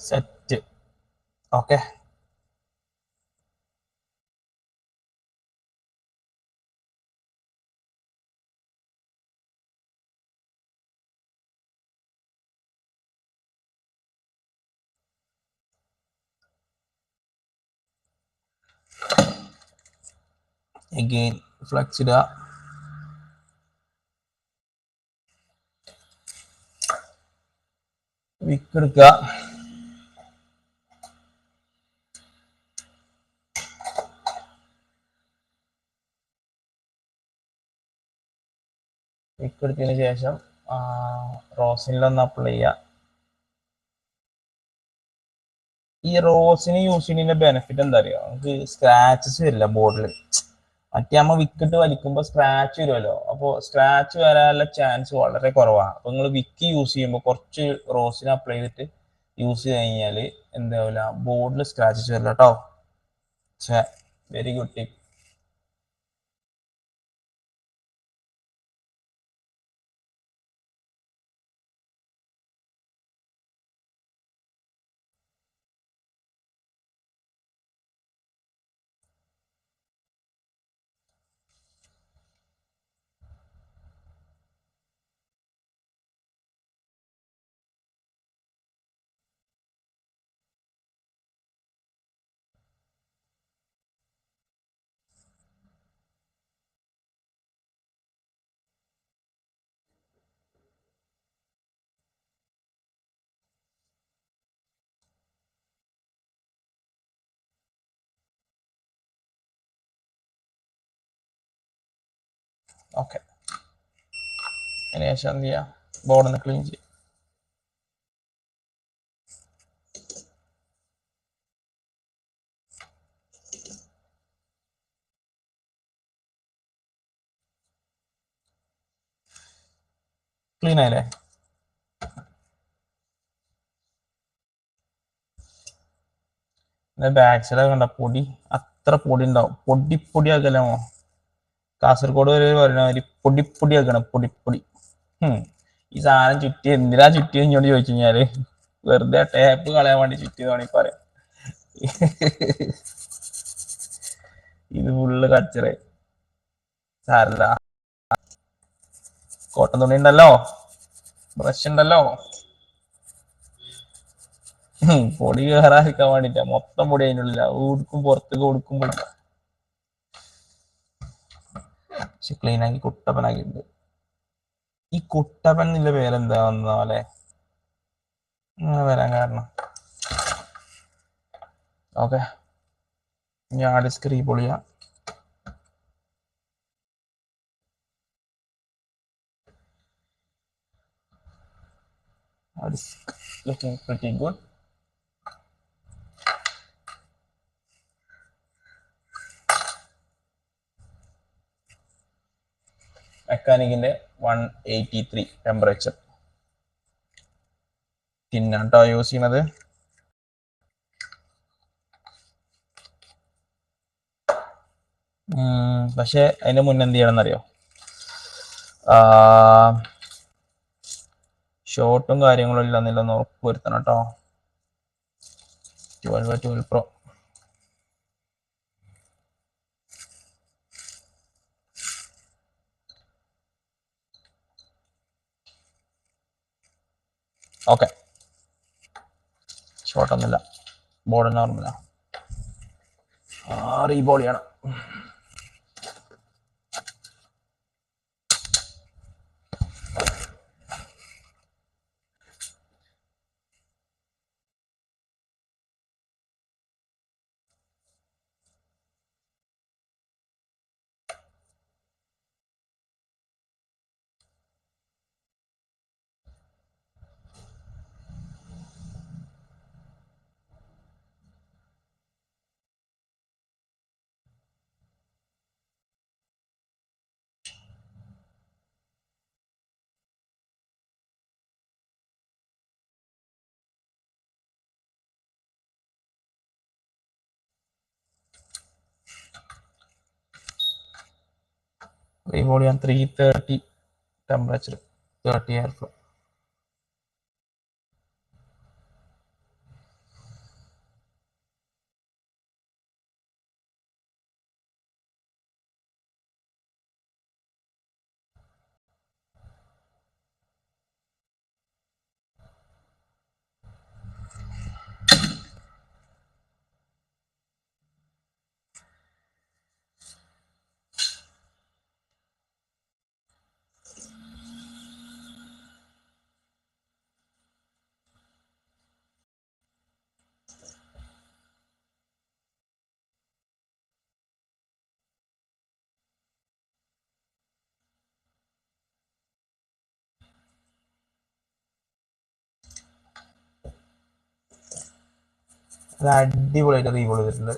Set. Okay, again flux ഇടുക. വിക്ക് എടുക്കുക. വിക്ക് എടുത്തതിന് ശേഷം റോസിനിലൊന്ന് അപ്ലൈ ചെയ്യുക. ഈ റോസിന് യൂസ് ചെയ്യുന്നതിന്റെ ബെനിഫിറ്റ് എന്താ അറിയോ, നമുക്ക് സ്ക്രാച്ചസ് വരില്ല ബോർഡിൽ. മറ്റേ നമ്മ വിക്കിട്ട് വലിക്കുമ്പോൾ സ്ക്രാച്ച് വരുമല്ലോ, അപ്പോൾ സ്ക്രാച്ച് വരാനുള്ള ചാൻസ് വളരെ കുറവാണ്. അപ്പോൾ നിങ്ങൾ വിക്ക് യൂസ് ചെയ്യുമ്പോൾ കുറച്ച് റോസിന് അപ്ലൈ ചെയ്തിട്ട് യൂസ് ചെയ്ത് കഴിഞ്ഞാൽ എന്താവില്ല, ബോർഡിൽ സ്ക്രാച്ചസ് വരില്ല കേട്ടോ. പക്ഷേ വെരി ഗുഡ് ടിപ്പ്. ഓക്കെ, അതിനുശേഷം എന്ത് ചെയ്യാം, ബോർഡൊന്ന് ക്ലീൻ ചെയ്യാം. ക്ലീൻ ആയില്ലേ? ബാക്ക് സൈഡ് കണ്ട പൊടി, അത്ര പൊടി ഉണ്ടാവും. പൊടി ആക്കലാമോ, കാസർഗോഡ് വരെ പറയുന്ന മാതിരി പൊടി ആക്കണം, പൊടി. ഈ സാധനം ചുറ്റി എന്തിനാ ചുറ്റി ഇങ്ങോട്ട് ചോദിച്ചു കഴിഞ്ഞാല് വെറുതെ ടേപ്പ് കളയാൻ വേണ്ടി ചുറ്റിയതാണ് ഈ പറയാം. ഇത് ഫുള്ള് കച്ചറ. സാരല്ല, കോട്ടൺ തുണി ഉണ്ടല്ലോ, ബ്രഷ് ഉണ്ടല്ലോ. പൊടി കയറാതിരിക്കാൻ വേണ്ടിട്ടാ, മൊത്തം പൊടി അതിനുള്ളില്ല. ഉടുക്കും പുറത്തേക്ക് കൊടുക്കുമ്പോൾ പക്ഷെ ക്ലീൻ ആക്കി കുട്ടപ്പനാക്കിയിട്ടുണ്ട്. ഈ കുട്ടപ്പൻ എന്നുള്ള പേരെന്താ വന്നാലേ അങ്ങനെ വരാൻ കാരണം? ഓക്കെ, ഞാൻ ഡിസ്ക് റീബോൾ ചെയ്യാം. Disk looking pretty good. മെക്കാനിക്കിന്റെ 183 ടെമ്പറേച്ചർ ടിന്നാട്ടോ യൂസ് ചെയ്യുന്നത്. പക്ഷെ അതിന്റെ മുന്നേ എന്ത് ചെയ്യണം എന്നറിയോ, ഷോർട്ടും കാര്യങ്ങളും ഇല്ലെന്നില്ലെന്ന് ഉറപ്പ് വരുത്തണം കേട്ടോ. 12 Pro ഓക്കെ, ഷോർട്ടൊന്നുമില്ല, ബോർഡ് നോർമലാ. റീബോൾ ചെയ്യണം. റീബോൾ ചെയ്യാൻ 330 ടെമ്പറേച്ചർ, 30 എയർ ഫ്ലോ. അത് അടിപൊളിയായിട്ട് റീബോൾ ചെയ്തിട്ടുണ്ട്.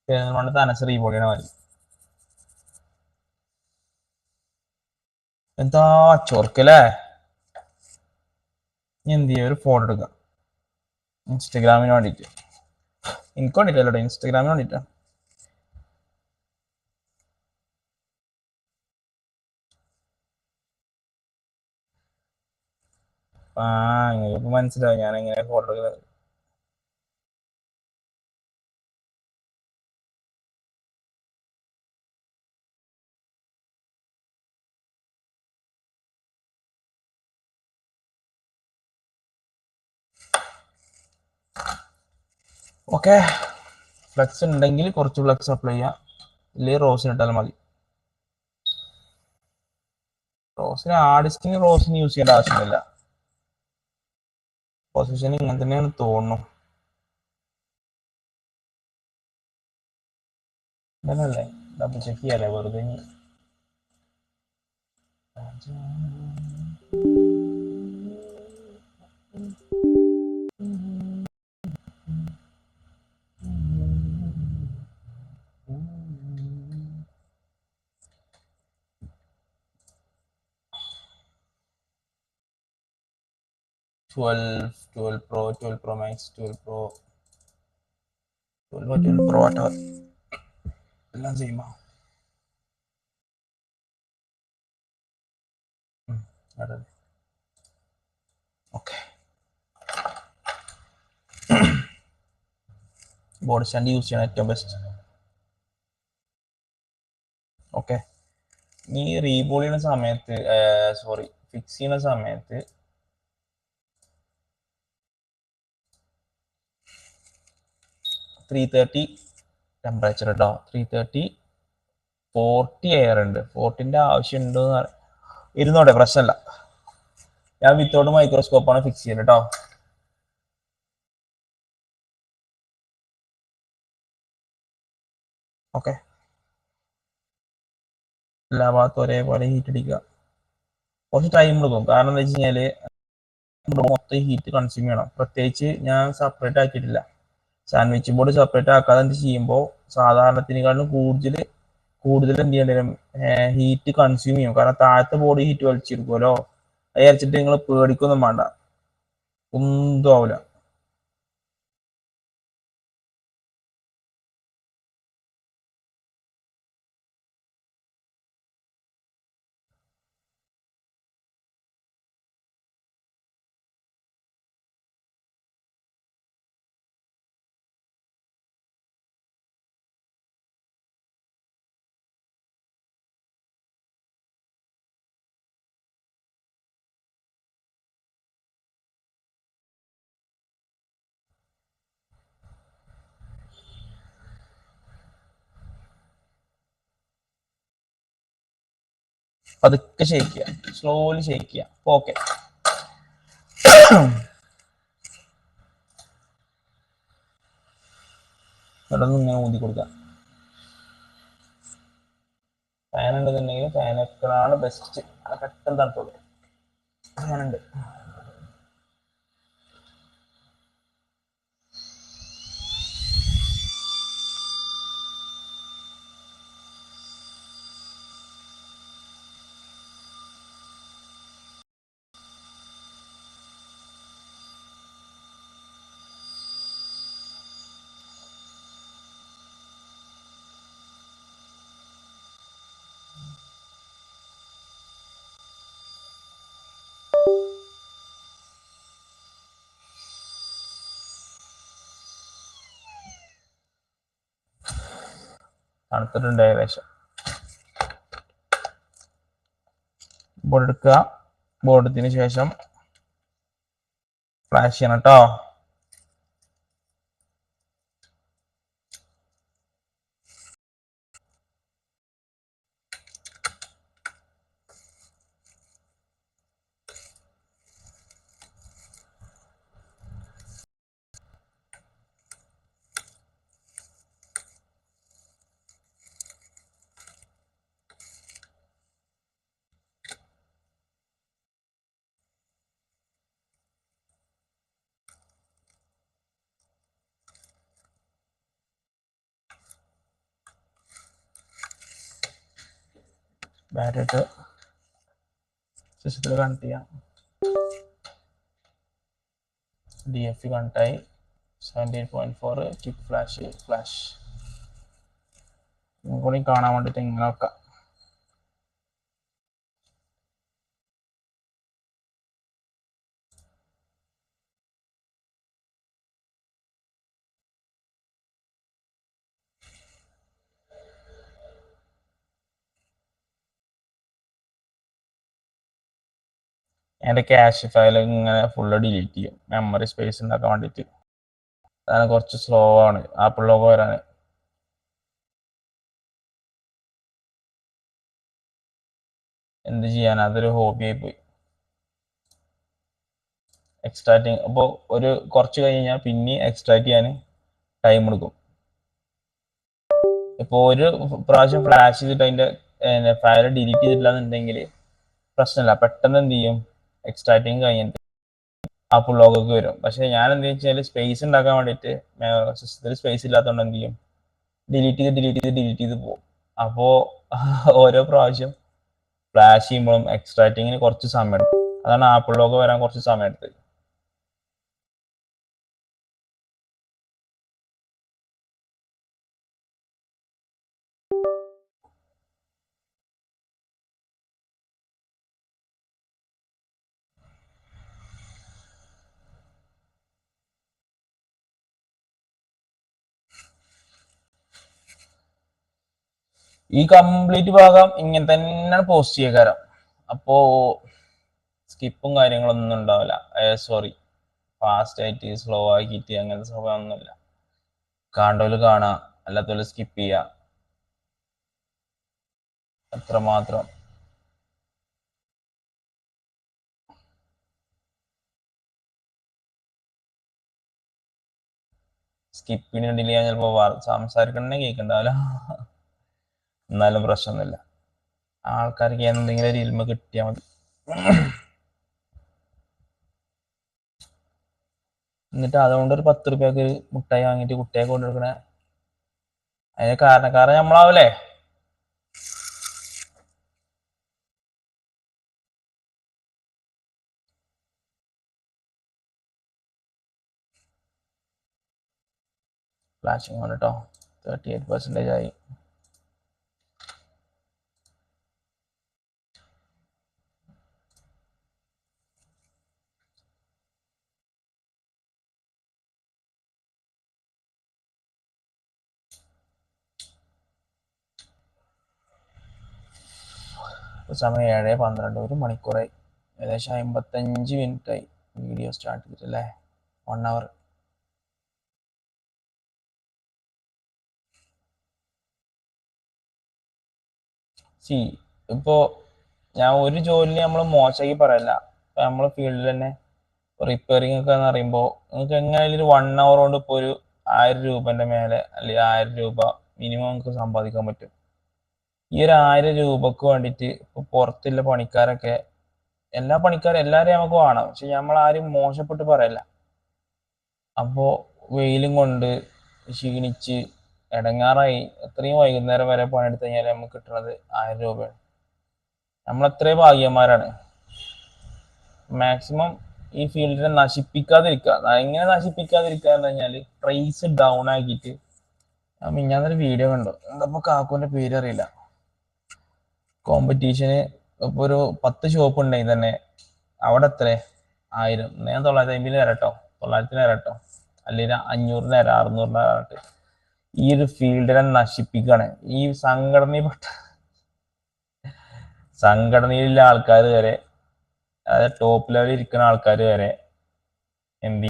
പെരിന്തൽമണ്ണ അനസ് റീബോൾ ചെയ്യണ മതി. എന്താ ചൊർക്കല്ലേ. ഇനി എന്ത് ചെയ്യാ, ഒരു ഫോട്ടോ എടുക്കാം ഇൻസ്റ്റഗ്രാമിന് വേണ്ടിയിട്ട്. എനിക്ക് വേണ്ടിയിട്ടല്ലോ, ഇൻസ്റ്റഗ്രാമിന് വേണ്ടിയിട്ടാ. നിങ്ങൾക്ക് മനസ്സിലാവും ഞാൻ എങ്ങനെ ഫോട്ടോ എടുക്കുന്നത്. ഓക്കെ, ഫ്ലെക്സ് ഉണ്ടെങ്കിൽ കുറച്ച് ഫ്ലെക്സ് അപ്ലൈ ചെയ്യാം, ഇല്ലെങ്കിൽ റോസിന് ഇട്ടാലും മതി. റോസിന് ആർട്ടിസ്റ്റിന് റോസിന് യൂസ് ചെയ്യേണ്ട ആവശ്യമില്ല. പൊസിഷൻ ഇങ്ങനെ തന്നെയാണ് തോന്നുന്നു. ഇതന്നല്ലേ, ഡബിൾ ചെക്ക് ചെയ്യാല്ലേ വെറുതെ. 12 Pro, 12 Pro Max, 12 Pro, 12 Pro whatever, എല്ലാം ചെയ്യുമ്പോ ഓക്കെ. ബോഡി സ്റ്റാൻഡ് യൂസ് ചെയ്യണം ഏറ്റവും ബെസ്റ്റ്. ഓക്കെ, നീ റീബോൾ ചെയ്യുന്ന സമയത്ത്, സോറി ഫിക്സ് ചെയ്യുന്ന സമയത്ത് 330 ടെമ്പറേച്ചർ കേട്ടോ. 330 40 എയർ ഉണ്ട്. 40ന്റെ ആവശ്യം ഉണ്ടോ ഇരുന്നോട്ടെ, പ്രശ്നമല്ല. ഞാൻ വിത്തൗട്ട് മൈക്രോസ്കോപ്പാണ് ഫിക്സ് ചെയ്യുന്നത് കേട്ടോ. ഓക്കെ, എല്ലാ ഭാഗത്തും ഒരേപോലെ ഹീറ്റ് അടിക്കുക. കുറച്ച് ടൈം എടുക്കും, കാരണം എന്താ വെച്ച് കഴിഞ്ഞാല് മൊത്തം ഹീറ്റ് കൺസ്യൂം ചെയ്യണം. പ്രത്യേകിച്ച് ഞാൻ സെപ്പറേറ്റ് ആക്കിയിട്ടില്ല. സാൻഡ്വിച്ച് ബോർഡ് സെപ്പറേറ്റ് ആക്കാതെ എന്ത് ചെയ്യുമ്പോൾ സാധാരണത്തിനേക്കാളും കൂടുതൽ എന്ത് ചെയ്യേണ്ടി വരും, ഹീറ്റ് കൺസ്യൂം ചെയ്യും. കാരണം താഴത്തെ ബോഡി ഹീറ്റ് വലിച്ചെടുക്കുമല്ലോ. അത് വിചാരിച്ചിട്ട് നിങ്ങൾ പേടിക്കൊന്നും വേണ്ട, ഒന്നും ആവില്ല. പതുക്കെ ഷേക്ക് ചെയ്യുക, സ്ലോലി ഷേക്ക് ചെയ്യുക. ഓക്കെ, ഇവിടൊന്നും ഇങ്ങനെ ഊതി കൊടുക്കുക. ഫാൻ ഉണ്ടെന്നുണ്ടെങ്കിൽ ഫാൻ വെക്കണതാണ് ബെസ്റ്റ്. പെട്ടെന്ന് തണുത്തോളൂ. ഫാനുണ്ട്. തണുത്തിട്ടുണ്ട് ഏകദേശം. ബോർഡ് എടുക്കുക. ബോർഡ് എടുത്തതിന് ശേഷം ഫ്ലാഷ് ചെയ്യണം കേട്ടോ. ബാറ്ററി ഇട്ട് സിസ്റ്റത്തിൽ കണക്ട് ചെയ്യാം. DFE കണക്റ്റായി. 17.4 ക്വിക്ക് ഫ്ലാഷ് കൂടി കാണാൻ വേണ്ടിയിട്ട് ഇങ്ങനെ വെക്കാം. എൻ്റെ ക്യാഷ് ഫയൽ ഇങ്ങനെ ഫുള്ള് ഡിലീറ്റ് ചെയ്യും, മെമ്മറി സ്പേസ് ഉണ്ടാക്കാൻ വേണ്ടിയിട്ട്. അതാണ് കുറച്ച് സ്ലോ ആണ് ആപ്പിൾ ലോഗോ വരാൻ. എന്ത് ചെയ്യാൻ, അതൊരു ഹോബിയായി പോയി. എക്സ്ട്രാക്റ്റിങ് അപ്പോൾ ഒരു കുറച്ച് കഴിഞ്ഞാൽ പിന്നെ എക്സ്ട്രാക്ട് ചെയ്യാൻ ടൈം എടുക്കും. ഇപ്പോൾ ഒരു പ്രാവശ്യം ഫ്ലാഷ് ചെയ്തിട്ട് അതിൻ്റെ ഫയൽ ഡിലീറ്റ് ചെയ്തിട്ടില്ല എന്നുണ്ടെങ്കിൽ പ്രശ്നമില്ല, പെട്ടെന്ന് എന്ത് ചെയ്യും, എക്സ്ട്രാക്റ്റിങ് കഴിഞ്ഞിട്ട് ആപ്പിൾ ലോഗോക്ക് വരും. പക്ഷെ ഞാൻ എന്ത് വെച്ചാൽ സ്പേസ് ഉണ്ടാക്കാൻ വേണ്ടിയിട്ട് സിസ്റ്റത്തിൽ സ്പേസ് ഇല്ലാത്തതുകൊണ്ട് എന്ത് ചെയ്യും, ഡിലീറ്റ് ചെയ്ത് പോകും. അപ്പോൾ ഓരോ പ്രാവശ്യം ഫ്ലാഷ് ചെയ്യുമ്പോഴും എക്സ്ട്രാക്റ്റിങ്ങിന് കുറച്ച് സമയം എടുക്കും. അതാണ് ആപ്പിൾ ലോഗോ വരാൻ കുറച്ച് സമയം എടുത്തത്. ഈ കംപ്ലീറ്റ് ഭാഗം ഇങ്ങനെ തന്നെ പോസ്റ്റ് ചെയ്യാൻ. അപ്പോ സ്കിപ്പും കാര്യങ്ങളൊന്നും ഉണ്ടാവില്ല. സോറി, ഫാസ്റ്റ് ആയിട്ട് സ്ലോ ആക്കിയിട്ട് അങ്ങനത്തെ സ്വഭാവമൊന്നുമില്ല. കാണേണ്ടവര് കാണാം, അല്ലാത്തവര് സ്കിപ്പ് ചെയ്യാം, അത്രമാത്രം. സ്കിപ്പിന് വേണ്ടിയില്ല, ഞാൻ ചിലപ്പോൾ സംസാരിക്കണേ കേൾക്കണ്ടാവില്ല, എന്നാലും പ്രശ്നമൊന്നുമില്ല. ആൾക്കാർക്ക് എന്തെങ്കിലും ഒരു ഇൽമ കിട്ടിയാൽ മതി. എന്നിട്ട് അതുകൊണ്ട് ഒരു 10 രൂപയ്ക്ക് മുട്ടായി വാങ്ങിയിട്ട് കുട്ടിയെ കൊണ്ടുകൊടുക്കണേ, അതിന് കാരണക്കാരൻ നമ്മളാവൂലേ? ഫ്ലാഷിങ് ആണ് കേട്ടോ, 38% ആയി. സമയം 7:12, 1 മണിക്കൂറായി, ഏകദേശം 55 മിനിറ്റായി വീഡിയോ സ്റ്റാർട്ട് ചെയ്തിട്ടല്ലേ, 1 അവർ. ഇപ്പോൾ ഞാൻ ഒരു ജോലി നമ്മൾ മോശമാക്കി പറയല്ല. ഇപ്പം നമ്മളെ ഫീൽഡിൽ തന്നെ റിപ്പയറിംഗ് ഒക്കെ എന്ന് പറയുമ്പോൾ നിങ്ങൾക്ക് എങ്ങനെയായാലും ഒരു 1 അവർ കൊണ്ട് ഇപ്പോൾ ഒരു 1000 രൂപേൻ്റെ മേലെ അല്ലെങ്കിൽ 1000 രൂപ മിനിമം നമുക്ക് സമ്പാദിക്കാൻ പറ്റും. ഈ ഒരു 1000 രൂപക്ക് വേണ്ടിയിട്ട് ഇപ്പോൾ പുറത്തുള്ള പണിക്കാരൊക്കെ, എല്ലാ പണിക്കാരും എല്ലാവരെയും നമുക്ക് വേണം, പക്ഷെ നമ്മൾ ആരും മോശപ്പെട്ട് പറയല്ല. അപ്പോൾ വെയിലും കൊണ്ട് ക്ഷീണിച്ച് ഇടങ്ങാറായി അത്രയും വൈകുന്നേരം വരെ പണിയെടുത്ത് കഴിഞ്ഞാൽ നമുക്ക് കിട്ടുന്നത് 1000 രൂപയാണ്. നമ്മളത്രയും ഭാഗ്യന്മാരാണ്. മാക്സിമം ഈ ഫീൽഡിനെ നശിപ്പിക്കാതിരിക്കുക. എങ്ങനെ നശിപ്പിക്കാതിരിക്കുക എന്ന് പറഞ്ഞാൽ പ്രൈസ് ഡൗൺ ആക്കിയിട്ട്, ഞാൻ മിഞ്ഞാന്നൊരു വീഡിയോ കണ്ടു, എന്താ കാക്കുവിൻ്റെ പേര് അറിയില്ല, കോമ്പറ്റീഷന് ഇപ്പോൾ ഒരു 10 ഷോപ്പ് ഉണ്ടെങ്കിൽ തന്നെ അവിടെ എത്ര 1000, ഞാൻ 950 തരട്ടോ, 900 തരട്ടോ, അല്ലെങ്കിൽ 500 തരാം, 600 തരാട്ട് ഈ ഒരു ഫീൽഡിനെ നശിപ്പിക്കുകയാണ്. ഈ സംഘടനയിലുള്ള ആൾക്കാർ വരെ, അതായത് ടോപ്പ് ലെവലിൽ ഇരിക്കുന്ന ആൾക്കാർ വരെ എന്ത്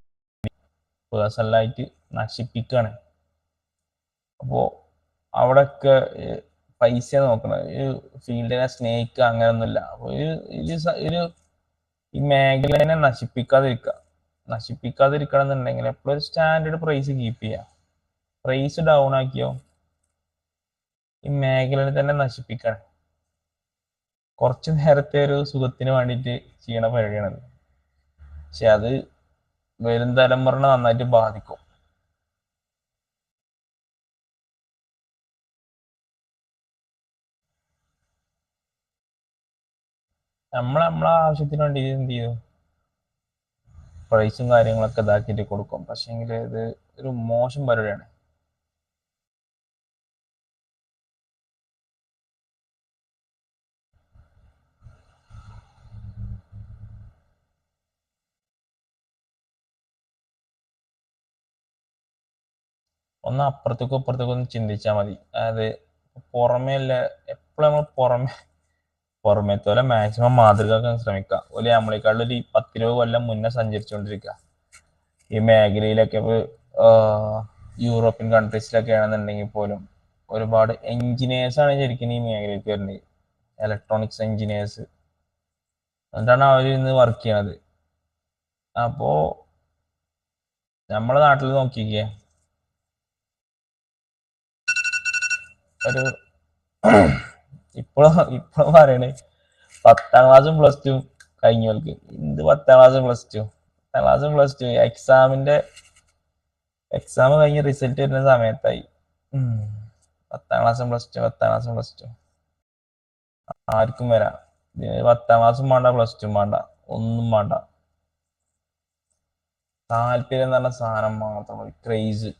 പേഴ്സണലായിട്ട് നശിപ്പിക്കുകയാണ്. അപ്പോൾ അവിടെയൊക്കെ പൈസ നോക്കണം, ഒരു ഫീൽഡിനെ സ്നേഹിക്കുക അങ്ങനെയൊന്നുമില്ല. അപ്പോൾ ഒരു ഈ മേഖലനെ നശിപ്പിക്കാതിരിക്കണം എന്നുണ്ടെങ്കിൽ എപ്പോഴും ഒരു സ്റ്റാൻഡേർഡ് പ്രൈസ് കീപ്പ് ചെയ്യുക. പ്രൈസ് ഡൗൺ ആക്കിയോ ഈ മേഖലനെ തന്നെ നശിപ്പിക്കണം. കുറച്ച് നേരത്തെ ഒരു സുഖത്തിന് വേണ്ടിയിട്ട് ചെയ്യണ പരിപാടിയാണത്, പക്ഷെ അത് വരും തലമുറനെ നന്നായിട്ട് ബാധിക്കും. നമ്മളെ ആവശ്യത്തിന് വേണ്ടി എന്ത് ചെയ്യും, പ്രൈസും കാര്യങ്ങളൊക്കെ ഇതാക്കിയിട്ട് കൊടുക്കും. പക്ഷേങ്കിൽ ഇത് ഒരു മോശം പരിപാടിയാണ്. ഒന്ന് അപ്പുറത്തേക്കും ഇപ്പുറത്തേക്കും ഒന്ന് ചിന്തിച്ചാൽ മതി. അതായത് പുറമേ അല്ല, എപ്പോഴും നമ്മൾ പുറമേത്തോലെ മാക്സിമം മാതൃകയാക്കാൻ ശ്രമിക്കുക. ഒരു നമ്മളെക്കാളും ഒരു 10-20 കൊല്ലം മുന്നേ സഞ്ചരിച്ചുകൊണ്ടിരിക്കുക ഈ മേഖലയിലൊക്കെ. യൂറോപ്യൻ കൺട്രീസിലൊക്കെ ആണെന്നുണ്ടെങ്കിൽ പോലും ഒരുപാട് എഞ്ചിനീയേഴ്സാണ് ശരിക്കും ഈ മേഖലയിലേക്ക് വരുന്നത്, ഇലക്ട്രോണിക്സ് എഞ്ചിനീയേഴ്സ്. എന്നിട്ടാണ് അവർ ഇന്ന് വർക്ക് ചെയ്യണത്. അപ്പോൾ നമ്മളെ നാട്ടിൽ നോക്കിക്കേ, ഒരു ഇപ്പോഴും പറയണേ 10ാം ക്ലാസ്സും പ്ലസ് ടു കഴിഞ്ഞവർക്ക് എന്ത് 10ാം ക്ലാസ്സും പ്ലസ് ടു 10ാം ക്ലാസ്സും പ്ലസ് ടു എക്സാം കഴിഞ്ഞ് റിസൾട്ട് വരുന്ന സമയത്തായി 10ാം ക്ലാസ്സും പ്ലസ് ടു ആർക്കും വരാം. 10ാം ക്ലാസ്സും വേണ്ട, പ്ലസ് ടു വേണ്ട, ഒന്നും വേണ്ട. താല്പര്യം എന്ന് പറഞ്ഞ സാധനം മാത്രം മതി. ക്രേസ്.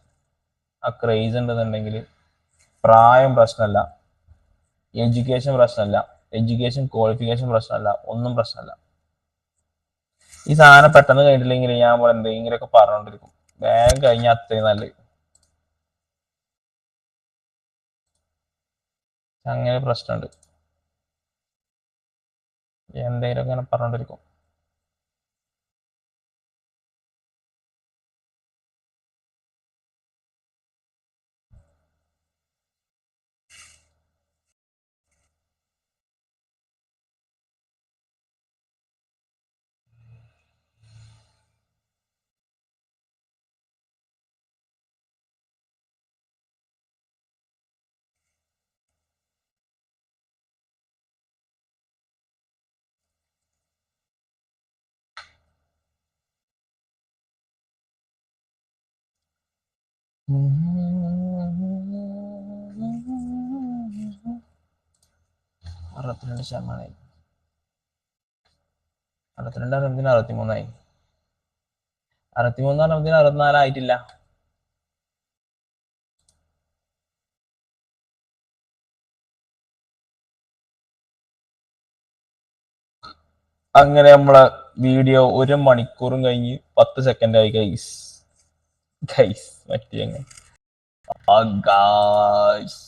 ആ ക്രേസ് ഉണ്ടെന്നുണ്ടെങ്കിൽ പ്രായം പ്രശ്നമല്ല, എഡ്യൂക്കേഷൻ പ്രശ്നമല്ല, എഡ്യൂക്കേഷൻ ക്വാളിഫിക്കേഷൻ പ്രശ്നമല്ല, ഒന്നും പ്രശ്നമല്ല. ഈ സാധനം പെട്ടെന്ന് കഴിഞ്ഞിട്ടില്ലെങ്കിൽ ഞാൻ പോലെ എന്തെങ്കിലുമൊക്കെ പറഞ്ഞോണ്ടിരിക്കും. വേഗം കഴിഞ്ഞാൽ അത്രയും നല്ലത്. അങ്ങനെ പ്രശ്നമുണ്ട്. എന്തെങ്കിലുമൊക്കെ അങ്ങനെ പറഞ്ഞോണ്ടിരിക്കും. അറുപത്തിരണ്ട് ശതമാനമായി. 62 63ആയി. 63 64 ആയിട്ടില്ല. അങ്ങനെ നമ്മളെ വീഡിയോ 1 മണിക്കൂറും കഴിഞ്ഞ് 10 സെക്കൻഡ് ആയി ഗൈസ്. മറ്റേ ഗായ്സ്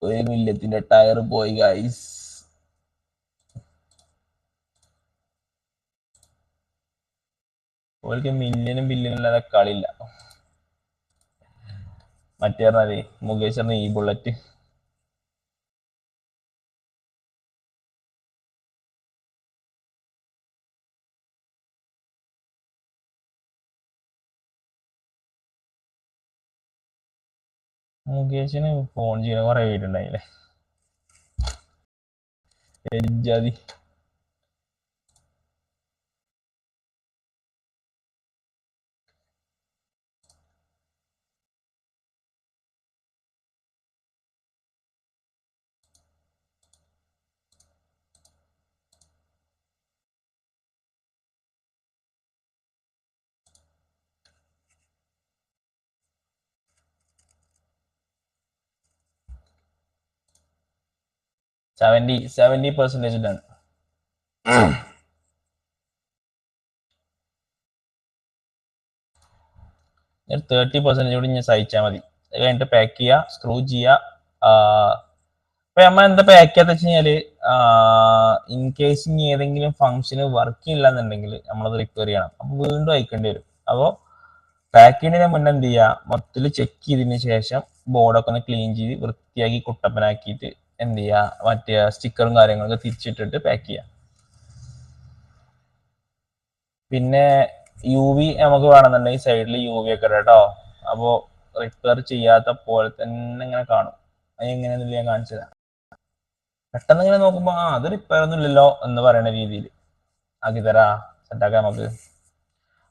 1 മില്യത്തിന്റെ ടയർ പോയി ഗൈസ്. ഓർക്ക് മില്യനും ബില്യനും അല്ലാതെ കളിയില്ല. മറ്റേ പറഞ്ഞാലേ മുകേഷ് പറഞ്ഞ ഈ ബുള്ളറ്റ് മുകേഷിന് ഫോൺ ചെയ്യുന്ന കുറെ വീടുണ്ടായില്ലേ, ജാതി. Seventy percentage done. 30% കൂടി ഞാൻ സഹിച്ചാൽ മതി. അത് കഴിഞ്ഞിട്ട് പാക്ക് ചെയ്യുക, സ്ക്രൂ ചെയ്യുക. ഇപ്പൊ നമ്മൾ എന്താ പാക്ക് ചെയ്യാന്ന് വെച്ച് കഴിഞ്ഞാല്, ഇൻ കേസ് ഇനി ഏതെങ്കിലും ഫംഗ്ഷന് വർക്ക് ചെയ്യില്ല എന്നുണ്ടെങ്കിൽ നമ്മളത് റിക്കവർ ചെയ്യണം. അപ്പൊ വീണ്ടും അയക്കേണ്ടി വരും. അപ്പോൾ പാക്ക് ചെയ്യുന്നതിന് മുന്നേ എന്ത് ചെയ്യുക, മൊത്തത്തിൽ ചെക്ക് ചെയ്തതിന് ശേഷം ബോർഡൊക്കെ ഒന്ന് ക്ലീൻ ചെയ്ത് വൃത്തിയാക്കി കുട്ടപ്പനാക്കിയിട്ട് എന്ത് ചെയ്യുക, മറ്റേ സ്റ്റിക്കറും കാര്യങ്ങളൊക്കെ തിരിച്ചിട്ടിട്ട് പാക്ക് ചെയ്യുക. പിന്നെ UV നമുക്ക് വേണമെന്നുണ്ടെങ്കിൽ സൈഡിൽ UV ഒക്കെ കേട്ടോ. അപ്പോൾ റിപ്പയർ ചെയ്യാത്ത പോലെ തന്നെ ഇങ്ങനെ കാണും. അത് എങ്ങനെയാണെന്നില്ല ഞാൻ കാണിച്ചു തരാം. പെട്ടെന്ന് ഇങ്ങനെ നോക്കുമ്പോ അത് റിപ്പയർ ഒന്നും ഇല്ലല്ലോ എന്ന് പറയുന്ന രീതിയിൽ ആക്കി തരാ സെറ്റാക്കാം നമുക്ക്.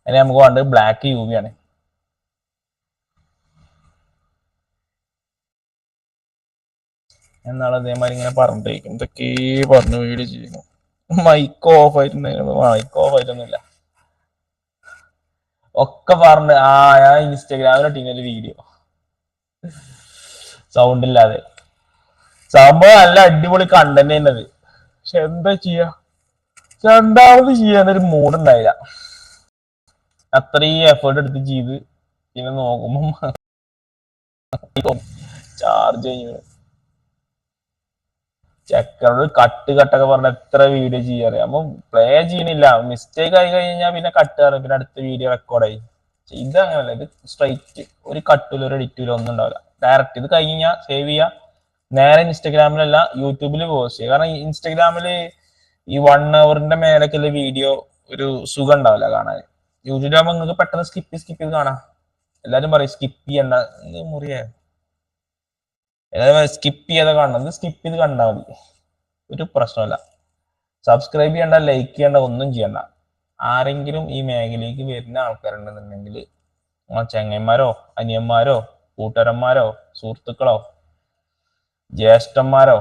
അതിന് നമുക്ക് വേണ്ടത് ബ്ലാക്ക് UV ആണ്. എന്നാളെ അതേമാതിരി ഇങ്ങനെ പറഞ്ഞിരിക്കും, എന്തൊക്കെ പറഞ്ഞു വീഡിയോ ചെയ്യുന്നു. മൈക്ക് ഓഫ് ആയിട്ടുണ്ടെങ്കിൽ മൈക്ക് ഓഫ് ആയിട്ടൊന്നുമില്ല, ഒക്കെ പറഞ്ഞ്. ഞാൻ ഇൻസ്റ്റഗ്രാമിൽ ഒരു വീഡിയോ സൗണ്ട് ഇല്ലാതെ, സംഭവം നല്ല അടിപൊളി കണ്ടന്റ് തന്നെയത്. പക്ഷെ എന്താ ചെയ്യാ, രണ്ടാമത് ചെയ്യാനൊരു മൂഡ് ഉണ്ടായില്ല. അത്രയും എഫേർട്ട് എടുത്ത് ചെയ്ത് പിന്നെ നോക്കുമ്പോ ചാർജ് കഴിഞ്ഞു. ചെക്കനോട് കട്ടൊക്കെ പറഞ്ഞ എത്ര വീഡിയോ ചെയ്യാറ്, അപ്പൊ പ്ലേ ചെയ്യണില്ല. മിസ്റ്റേക്ക് ആയി കഴിഞ്ഞാൽ പിന്നെ കട്ട് കയറും, പിന്നെ അടുത്ത വീഡിയോ റെക്കോർഡായി. ഇത് അങ്ങനല്ല, ഇത് സ്ട്രൈറ്റ്, ഒരു കട്ടിലും ഒരു എഡിറ്റിലും ഒന്നും ഉണ്ടാവില്ല. ഡയറക്റ്റ് ഇത് കഴിഞ്ഞാൽ സേവ് ചെയ്യുക, നേരെ ഇൻസ്റ്റഗ്രാമിലല്ല യൂട്യൂബിൽ പോസ്റ്റ് ചെയ്യുക. കാരണം ഇൻസ്റ്റഗ്രാമില് ഈ 1 ഹവറിന്റെ മേലൊക്കെയുള്ള വീഡിയോ ഒരു സുഖം ഉണ്ടാവില്ല കാണാൻ. യൂട്യൂബിലാകുമ്പോൾ നിങ്ങൾക്ക് പെട്ടെന്ന് സ്കിപ്പ് ചെയ്ത് കാണാം. എല്ലാരും പറയും സ്കിപ്പ് ചെയ്യണ്ട, മുറിയേ എല്ലാവരും സ്കിപ്പ് ചെയ്യാതെ കാണണം. ഇത് സ്കിപ്പ് ചെയ്ത് കണ്ടാൽ മതി, ഒരു പ്രശ്നമല്ല. സബ്സ്ക്രൈബ് ചെയ്യണ്ട, ലൈക്ക് ചെയ്യണ്ട, ഒന്നും ചെയ്യണ്ട. ആരെങ്കിലും ഈ മേഖലയിലേക്ക് വരുന്ന ആൾക്കാരുണ്ടെന്നുണ്ടെങ്കിൽ ചങ്ങന്മാരോ അനിയന്മാരോ കൂട്ടുകാരന്മാരോ സുഹൃത്തുക്കളോ ജ്യേഷ്ഠന്മാരോ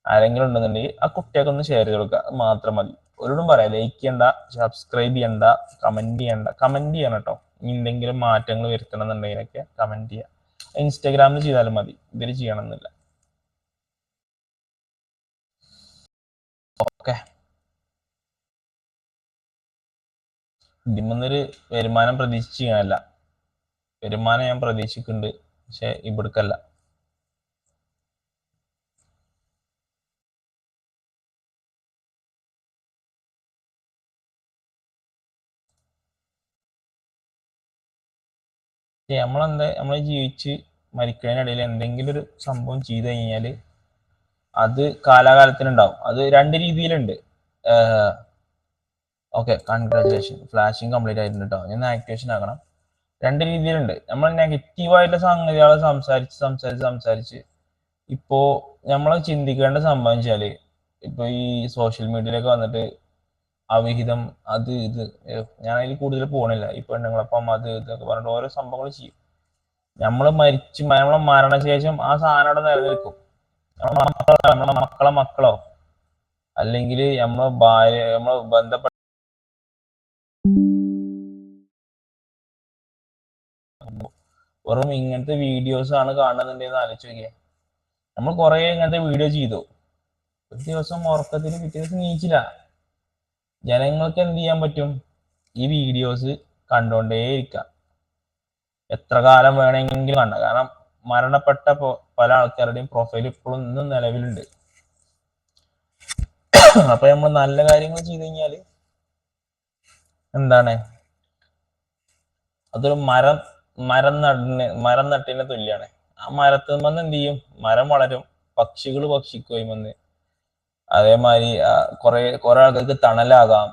ആരെങ്കിലും ഉണ്ടെന്നുണ്ടെങ്കിൽ ആ കുട്ടിയൊക്കെ ഒന്ന് ഷെയർ ചെയ്ത് കൊടുക്കുക, മാത്രം മതി. ഒരോടും പറയാം ലൈക്ക് ചെയ്യണ്ട, സബ്സ്ക്രൈബ് ചെയ്യണ്ട, കമന്റ് ചെയ്യണം കേട്ടോ. എന്തെങ്കിലും മാറ്റങ്ങൾ വരുത്തണം എന്നുണ്ടെങ്കിലൊക്കെ കമന്റ് ചെയ്യാം. ഇൻസ്റ്റാഗ്രാമിൽ ചെയ്താലും മതി, ഇതിൽ ചെയ്യണം എന്നില്ല. ഓക്കെ, ഇതിമൊന്നൊരു വരുമാനം പ്രതീക്ഷിച്ച് ചെയ്യാനല്ല. വരുമാനം ഞാൻ പ്രതീക്ഷിക്കുന്നുണ്ട്, പക്ഷെ ഇവിടക്കല്ല. നമ്മൾ ജീവിച്ച് മരിക്കുന്നതിനിടയിൽ എന്തെങ്കിലും ഒരു സംഭവം ചെയ്തു കഴിഞ്ഞാൽ അത് കാലാകാലത്തിനുണ്ടാവും. അത് രണ്ട് രീതിയിലുണ്ട്. ഓക്കെ, കൺഗ്രാജുലേഷൻ, ഫ്ലാഷിങ് കംപ്ലീറ്റ് ആയിട്ടുണ്ട് കേട്ടോ. ഞാൻ ആക്ടിവേഷൻ ആക്കണം. രണ്ട് രീതിയിലുണ്ട്. നമ്മൾ നെഗറ്റീവായിട്ടുള്ള സംഗതികളെ സംസാരിച്ച് ഇപ്പോ നമ്മൾ ചിന്തിക്കേണ്ട സംഭവം വെച്ചാല്, ഇപ്പൊ ഈ സോഷ്യൽ മീഡിയയിലൊക്കെ വന്നിട്ട് അവിഹിതം അത് ഇത്, ഞാൻ അതിൽ കൂടുതൽ പോണില്ല. ഈ പെണ്ണുങ്ങളപ്പം അത് ഇതൊക്കെ പറഞ്ഞിട്ട് ഓരോ സംഭവങ്ങൾ ചെയ്യും. നമ്മളെ മരണശേഷം ആ സാധനം അവിടെ നിലനിൽക്കും. നമ്മളെ മക്കളോ അല്ലെങ്കിൽ നമ്മളെ ഭാര്യ, നമ്മളെ ബന്ധപ്പെട്ട വെറും ഇങ്ങനത്തെ വീഡിയോസ് ആണ് കാണുന്നുണ്ടെന്ന് ആലോചിച്ച് നോക്കിയേ. നമ്മൾ കുറെ ഇങ്ങനത്തെ വീഡിയോ ചെയ്തു, ഒരു ദിവസം ഉറക്കത്തിൽ പിറ്റേ ദിവസം നീച്ചില്ല. ജനങ്ങൾക്ക് എന്ത് ചെയ്യാൻ പറ്റും? ഈ വീഡിയോസ് കണ്ടോണ്ടേയിരിക്കാം, എത്ര കാലം വേണമെങ്കിലും കണ്ട. കാരണം മരണപ്പെട്ട പല ആൾക്കാരുടെയും പ്രൊഫൈൽ ഇപ്പോഴും ഇന്നും നിലവിലുണ്ട്. അപ്പൊ നമ്മൾ നല്ല കാര്യങ്ങൾ ചെയ്തു കഴിഞ്ഞാല് എന്താണ്, അതൊരു മരം നട്ടിന് തുല്യാണ്. ആ മരത്തിൽ നിന്ന് എന്ത് ചെയ്യും? മരം വളരും, പക്ഷികൾ ഭക്ഷിക്കുകയുമെന്ന്. അതേമാതിരി കുറെ ആൾക്കാർക്ക് തണലാകാം.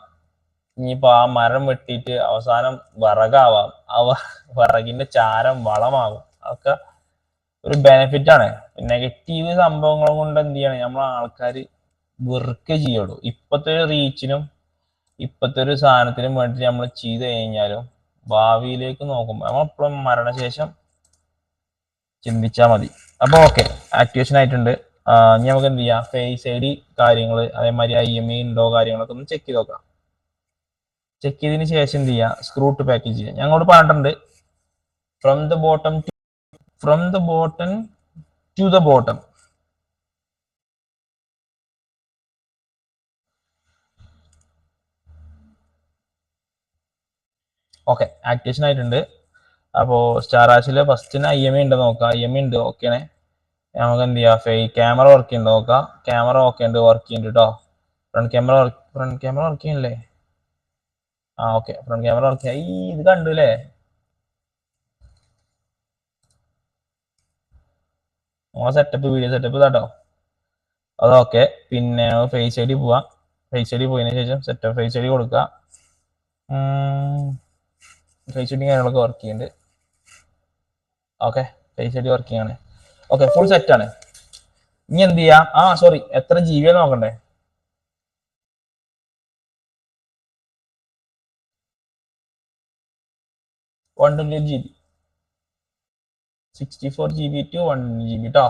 ഇനിയിപ്പോ ആ മരം വെട്ടിയിട്ട് അവസാനം വിറകാവാം, ആ വിറകിന്റെ ചാരം വളമാകും. അതൊക്കെ ഒരു ബെനിഫിറ്റ് ആണ്. നെഗറ്റീവ് സംഭവങ്ങൾ കൊണ്ട് എന്ത് ചെയ്യണം, നമ്മളെ ആൾക്കാർ വെറുക്കെ ചെയ്യുള്ളൂ. ഇപ്പത്തെ ഒരു റീച്ചിനും ഇപ്പത്തെ ഒരു സാധനത്തിനും വേണ്ടി നമ്മൾ ചെയ്തു കഴിഞ്ഞാലും ഭാവിയിലേക്ക് നോക്കുമ്പോൾ നമ്മളെപ്പോഴും മരണശേഷം ചിന്തിച്ചാൽ മതി. അപ്പൊ ഓക്കെ, ആക്ടിവേഷൻ ആയിട്ടുണ്ട്. ഇനി നമുക്ക് എന്ത് ചെയ്യാം, ഫേസ് ഐ ഡി കാര്യങ്ങൾ, അതേമാതിരി IMEI ഉണ്ടോ കാര്യങ്ങളൊക്കെ ഒന്ന് ചെക്ക് ചെയ്ത് നോക്കാം. ചെക്ക് ചെയ്തതിന് ശേഷം എന്ത് ചെയ്യാം, സ്ക്രൂ ടു പാക്കേജ് ചെയ്യാം. ഞങ്ങളോട് പറഞ്ഞിട്ടുണ്ട് from the bottom to the bottom. Okay, activation ആയിട്ടുണ്ട്. അപ്പോൾ സ്റ്റാറാഷിലെ ഫസ്റ്റിന് IMEI ഉണ്ടോ നോക്കാം. IMEI ഉണ്ട്, ഓക്കെയാണ്. നമുക്ക് എന്ത് ചെയ്യാം, ക്യാമറ വർക്ക് ചെയ്യുന്നുണ്ടോ നോക്കാം. ക്യാമറ ഓക്കെ ഉണ്ട്, വർക്ക് ചെയ്യുന്നുണ്ട് കേട്ടോ. ഫ്രണ്ട് ക്യാമറ വർക്ക് ചെയ്യുന്നില്ലേ? ഓക്കെ, ഫ്രണ്ട് ക്യാമറ വർക്ക് ചെയ്യാം. ഇത് കണ്ടു അല്ലേ? വീഡിയോ സെറ്റപ്പ് ഇതാട്ടോ. അതൊക്കെ. പിന്നെ ഫേസ് ഐ ഡി പോവാം. ഫേസ് ഐ ഡി പോയതിനു ശേഷം സെറ്റപ്പ് ഫേസ് ഐ ഡി കൊടുക്കുക. ഫേസ് ഐ ഡി കാര്യങ്ങളൊക്കെ വർക്ക് ചെയ്യുന്നുണ്ട്. Okay, face I D work ചെയ്യാണ്. ഓക്കെ, ഫുൾ സെറ്റ് ആണ്. ഇനി എന്ത് ചെയ്യാം, സോറി, എത്ര GB നോക്കണ്ടേ? 128 GB, 64 GB to 1 GB കേട്ടോ.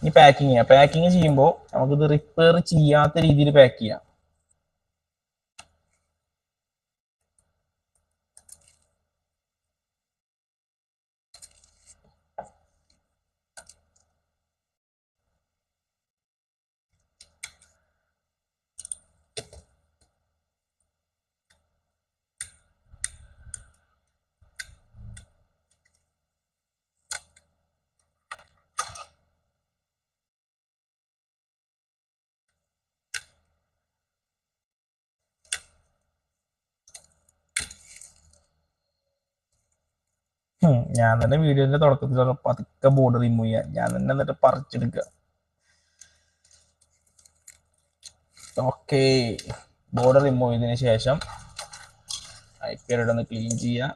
ഇനി പാക്കിങ് ചെയ്യുമ്പോൾ നമുക്കിത് റിപ്പയർ ചെയ്യാത്ത രീതിയിൽ പാക്ക് ചെയ്യാം. ഞാൻ തന്നെ വീഡിയോന്റെ തുടക്കത്തിലൊക്കെ പതുക്കെ ബോർഡ് റിമൂവ് ചെയ്യാം. ഞാൻ തന്നെ എന്നിട്ട് പറിച്ചെടുക്കുക. ഓക്കെ, ബോർഡ് റിമൂവ് ചെയ്തതിന് ശേഷം IP ഒന്ന് ക്ലീൻ ചെയ്യുക,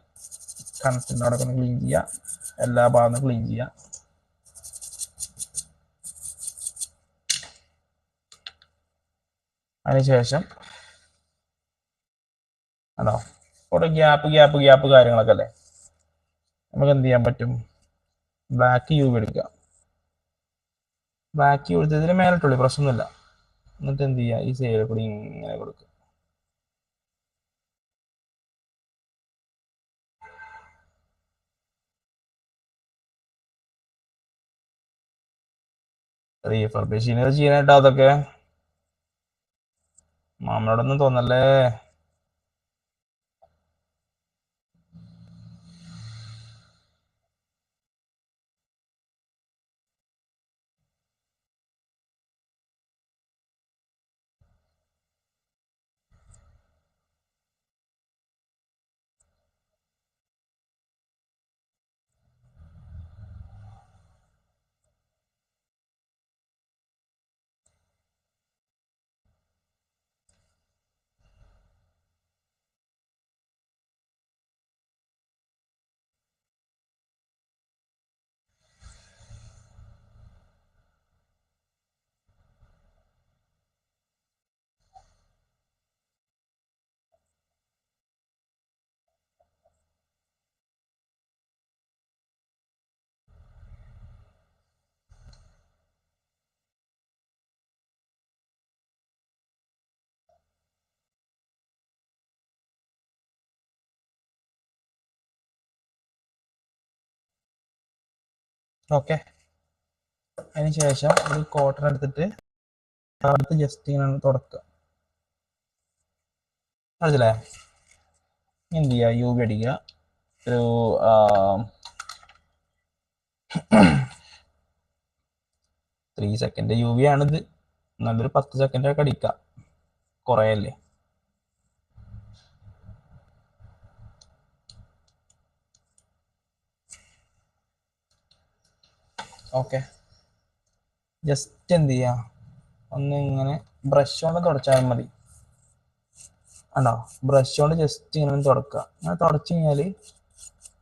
കണക്റ്റിൻ്റെ അവിടെ ഒന്ന് ക്ലീൻ ചെയ്യുക, എല്ലാ ഭാഗത്തും ക്ലീൻ ചെയ്യുക. അതിനുശേഷം ആണോ ഇവിടെ ഗ്യാപ്പ് കാര്യങ്ങളൊക്കെ അല്ലേ, നമുക്ക് എന്ത് ചെയ്യാൻ പറ്റും? ബ്ലാക്ക് യു എടുക്കുക. ബ്ലാക്ക് യു എടുത്തതിന് മേലിട്ടുള്ളൂ, പ്രശ്നമൊന്നുമില്ല. എന്നിട്ട് എന്ത് ചെയ്യുക? ഈ സൈഡിൽ കൂടി ഇങ്ങനെ കൊടുക്കുക. റീഫർബിഷ് ചെയ്യാനായിട്ടോ അതൊക്കെ മാമനോടൊന്നും തോന്നല്ലേ. ഓക്കെ, അതിനുശേഷം ഒരു കോട്ടൺ എടുത്തിട്ട് അടുത്ത് ജസ്റ്റ് ഇങ്ങനെ തുടക്കുക. മനസ്സിലേ? എന്ത് ചെയ്യുക? യു വി അടിക്കുക. ഒരു 3 സെക്കൻഡ് യു വി ആണിത്. നല്ലൊരു 10 സെക്കൻഡൊക്കെ അടിക്കാം, കുറേ അല്ലേ. ഓക്കെ, ജസ്റ്റ് എന്ത് ചെയ്യുക? ഒന്ന് ഇങ്ങനെ ബ്രഷ് കൊണ്ട് തുടച്ചാൽ മതി. ആണോ, ബ്രഷ് കൊണ്ട് ജസ്റ്റ് ഇങ്ങനെ തുടക്കുക. അങ്ങനെ തുടച്ചു കഴിഞ്ഞാൽ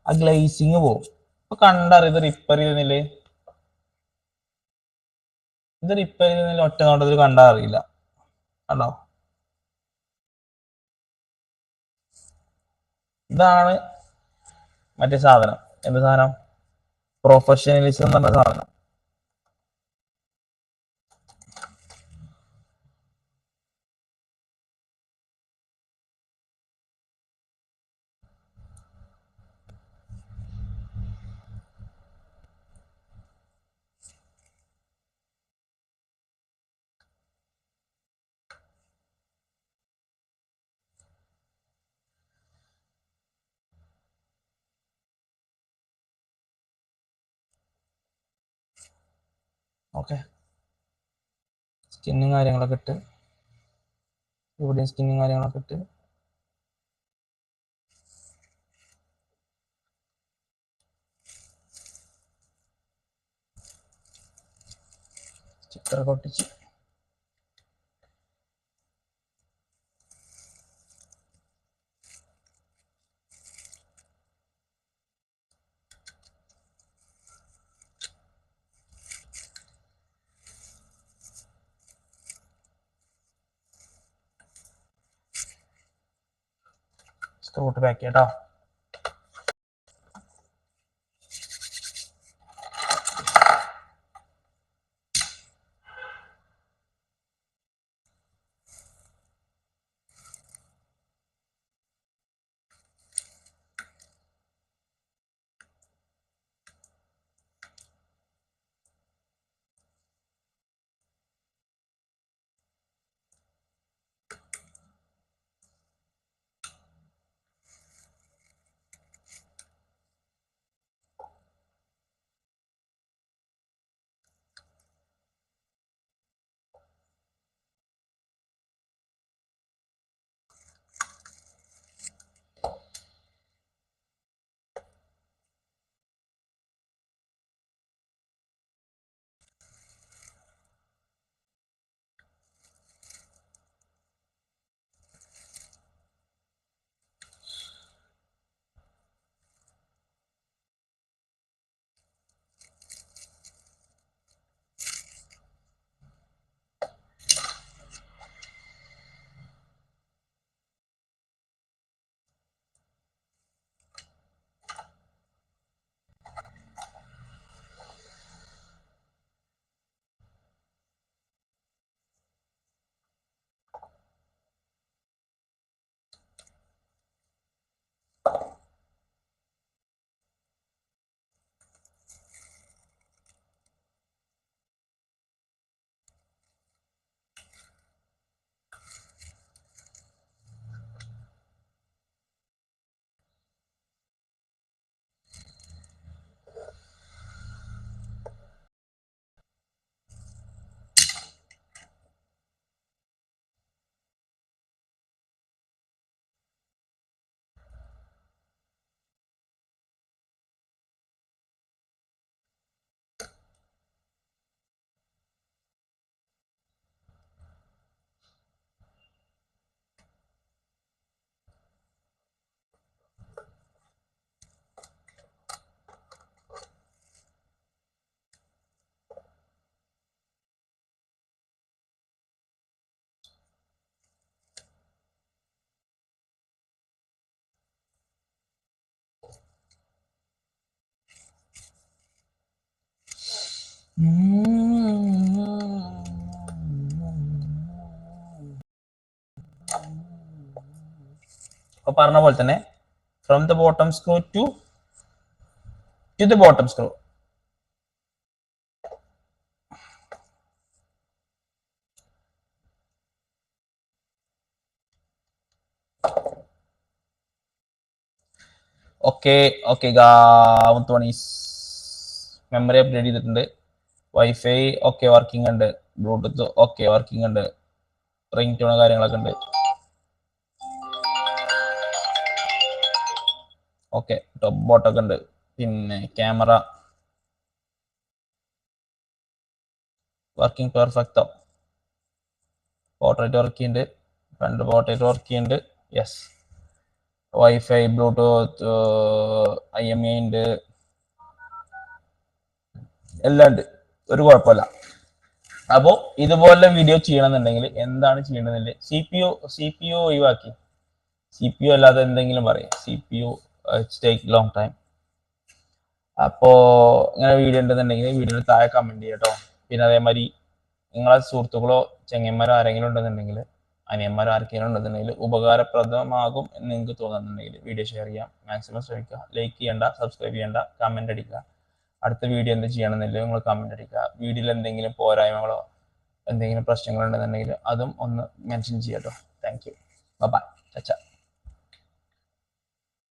ആ ഗ്ലേസിങ് പോകും. ഇപ്പൊ കണ്ടറിയാം ഇത് റിപ്പയർ ചെയ്തെന്നില്ലേ, ഒറ്റ നോട്ടത്തിൽ കണ്ടാ അറിയില്ല. കണ്ടോ, ഇതാണ് മറ്റേ സാധനം. എന്ത് സാധനം? പ്രൊഫഷണലിസം എന്ന് പറഞ്ഞ സാധനം. ഓക്കെ, സ്കിന്നും കാര്യങ്ങളൊക്കെ ഇട്ട്, ഇവിടെയും സ്കിന്നും കാര്യങ്ങളൊക്കെ ഇട്ട് സ്റ്റിക്കറൊക്കെ ഒട്ടിച്ച് സ്ക്രൂട്ട് പാക്ക് ചെയ്യാം കേട്ടോ. അപ്പോൾ പറഞ്ഞ പോലെ തന്നെ from the bottom screw to the bottom screw. Okay okay മുത്തുമണീസ് മെമ്മറി അപ്ഗ്രേഡ് ചെയ്തിട്ടുണ്ട്. വൈഫൈ ഓക്കെ വർക്കിംഗ് ഉണ്ട്. ബ്ലൂടൂത്ത് ഓക്കെ വർക്കിംഗ് ഉണ്ട്. റിംഗ് ടോൺ കാര്യങ്ങളൊക്കെ ഉണ്ട്. ഓക്കെ ടോപ്പ് ബോട്ടൊക്കെ ഉണ്ട്. പിന്നെ ക്യാമറ വർക്കിംഗ് പെർഫെക്റ്റോ. പോർട്രേറ്റ് വർക്ക് ചെയ്യുന്നുണ്ട്. ഫ്രണ്ട് പോർട്രേറ്റ് വർക്ക് ചെയ്യുന്നുണ്ട്. യെസ്. വൈഫൈ ബ്ലൂടൂത്ത് IMEI ഉണ്ട്. എല്ലാം ഉണ്ട്. ഒരു കുഴപ്പമില്ല. അപ്പോൾ ഇതുപോലെ വീഡിയോ ചെയ്യണമെന്നുണ്ടെങ്കിൽ എന്താണ് ചെയ്യണമെന്നില്ല, CPU ഒഴിവാക്കി CPU അല്ലാതെ എന്തെങ്കിലും പറയും. CPU take long time. അപ്പോൾ ഇങ്ങനെ വീഡിയോ ഉണ്ടെന്നുണ്ടെങ്കിൽ വീഡിയോയിൽ താഴെ കമൻറ്റ് ചെയ്യട്ടോ. പിന്നെ അതേമാതിരി നിങ്ങളെ സുഹൃത്തുക്കളോ ചെങ്ങന്മാരോ ആരെങ്കിലും ഉണ്ടെന്നുണ്ടെങ്കിൽ, അനിയന്മാരോ ആർക്കെങ്കിലും ഉണ്ടെന്നുണ്ടെങ്കിൽ ഉപകാരപ്രദമാകും എന്ന് നിങ്ങൾക്ക് തോന്നുന്നുണ്ടെങ്കിൽ വീഡിയോ ഷെയർ ചെയ്യാം. മാക്സിമം ശ്രമിക്കുക. ലൈക്ക് ചെയ്യേണ്ട, സബ്സ്ക്രൈബ് ചെയ്യേണ്ട, കമൻറ്റ് അടിക്കുക. അടുത്ത വീഡിയോ എന്ത് ചെയ്യണമെന്നില്ല നിങ്ങൾ കമൻറ്റ് അടിക്കുക. വീഡിയോയിൽ എന്തെങ്കിലും പോരായ്മകളോ എന്തെങ്കിലും പ്രശ്നങ്ങളുണ്ടെന്നുണ്ടെങ്കിൽ അതും ഒന്ന് മെൻഷൻ ചെയ്യാട്ടോ. Thank you. ബൈ. ചാ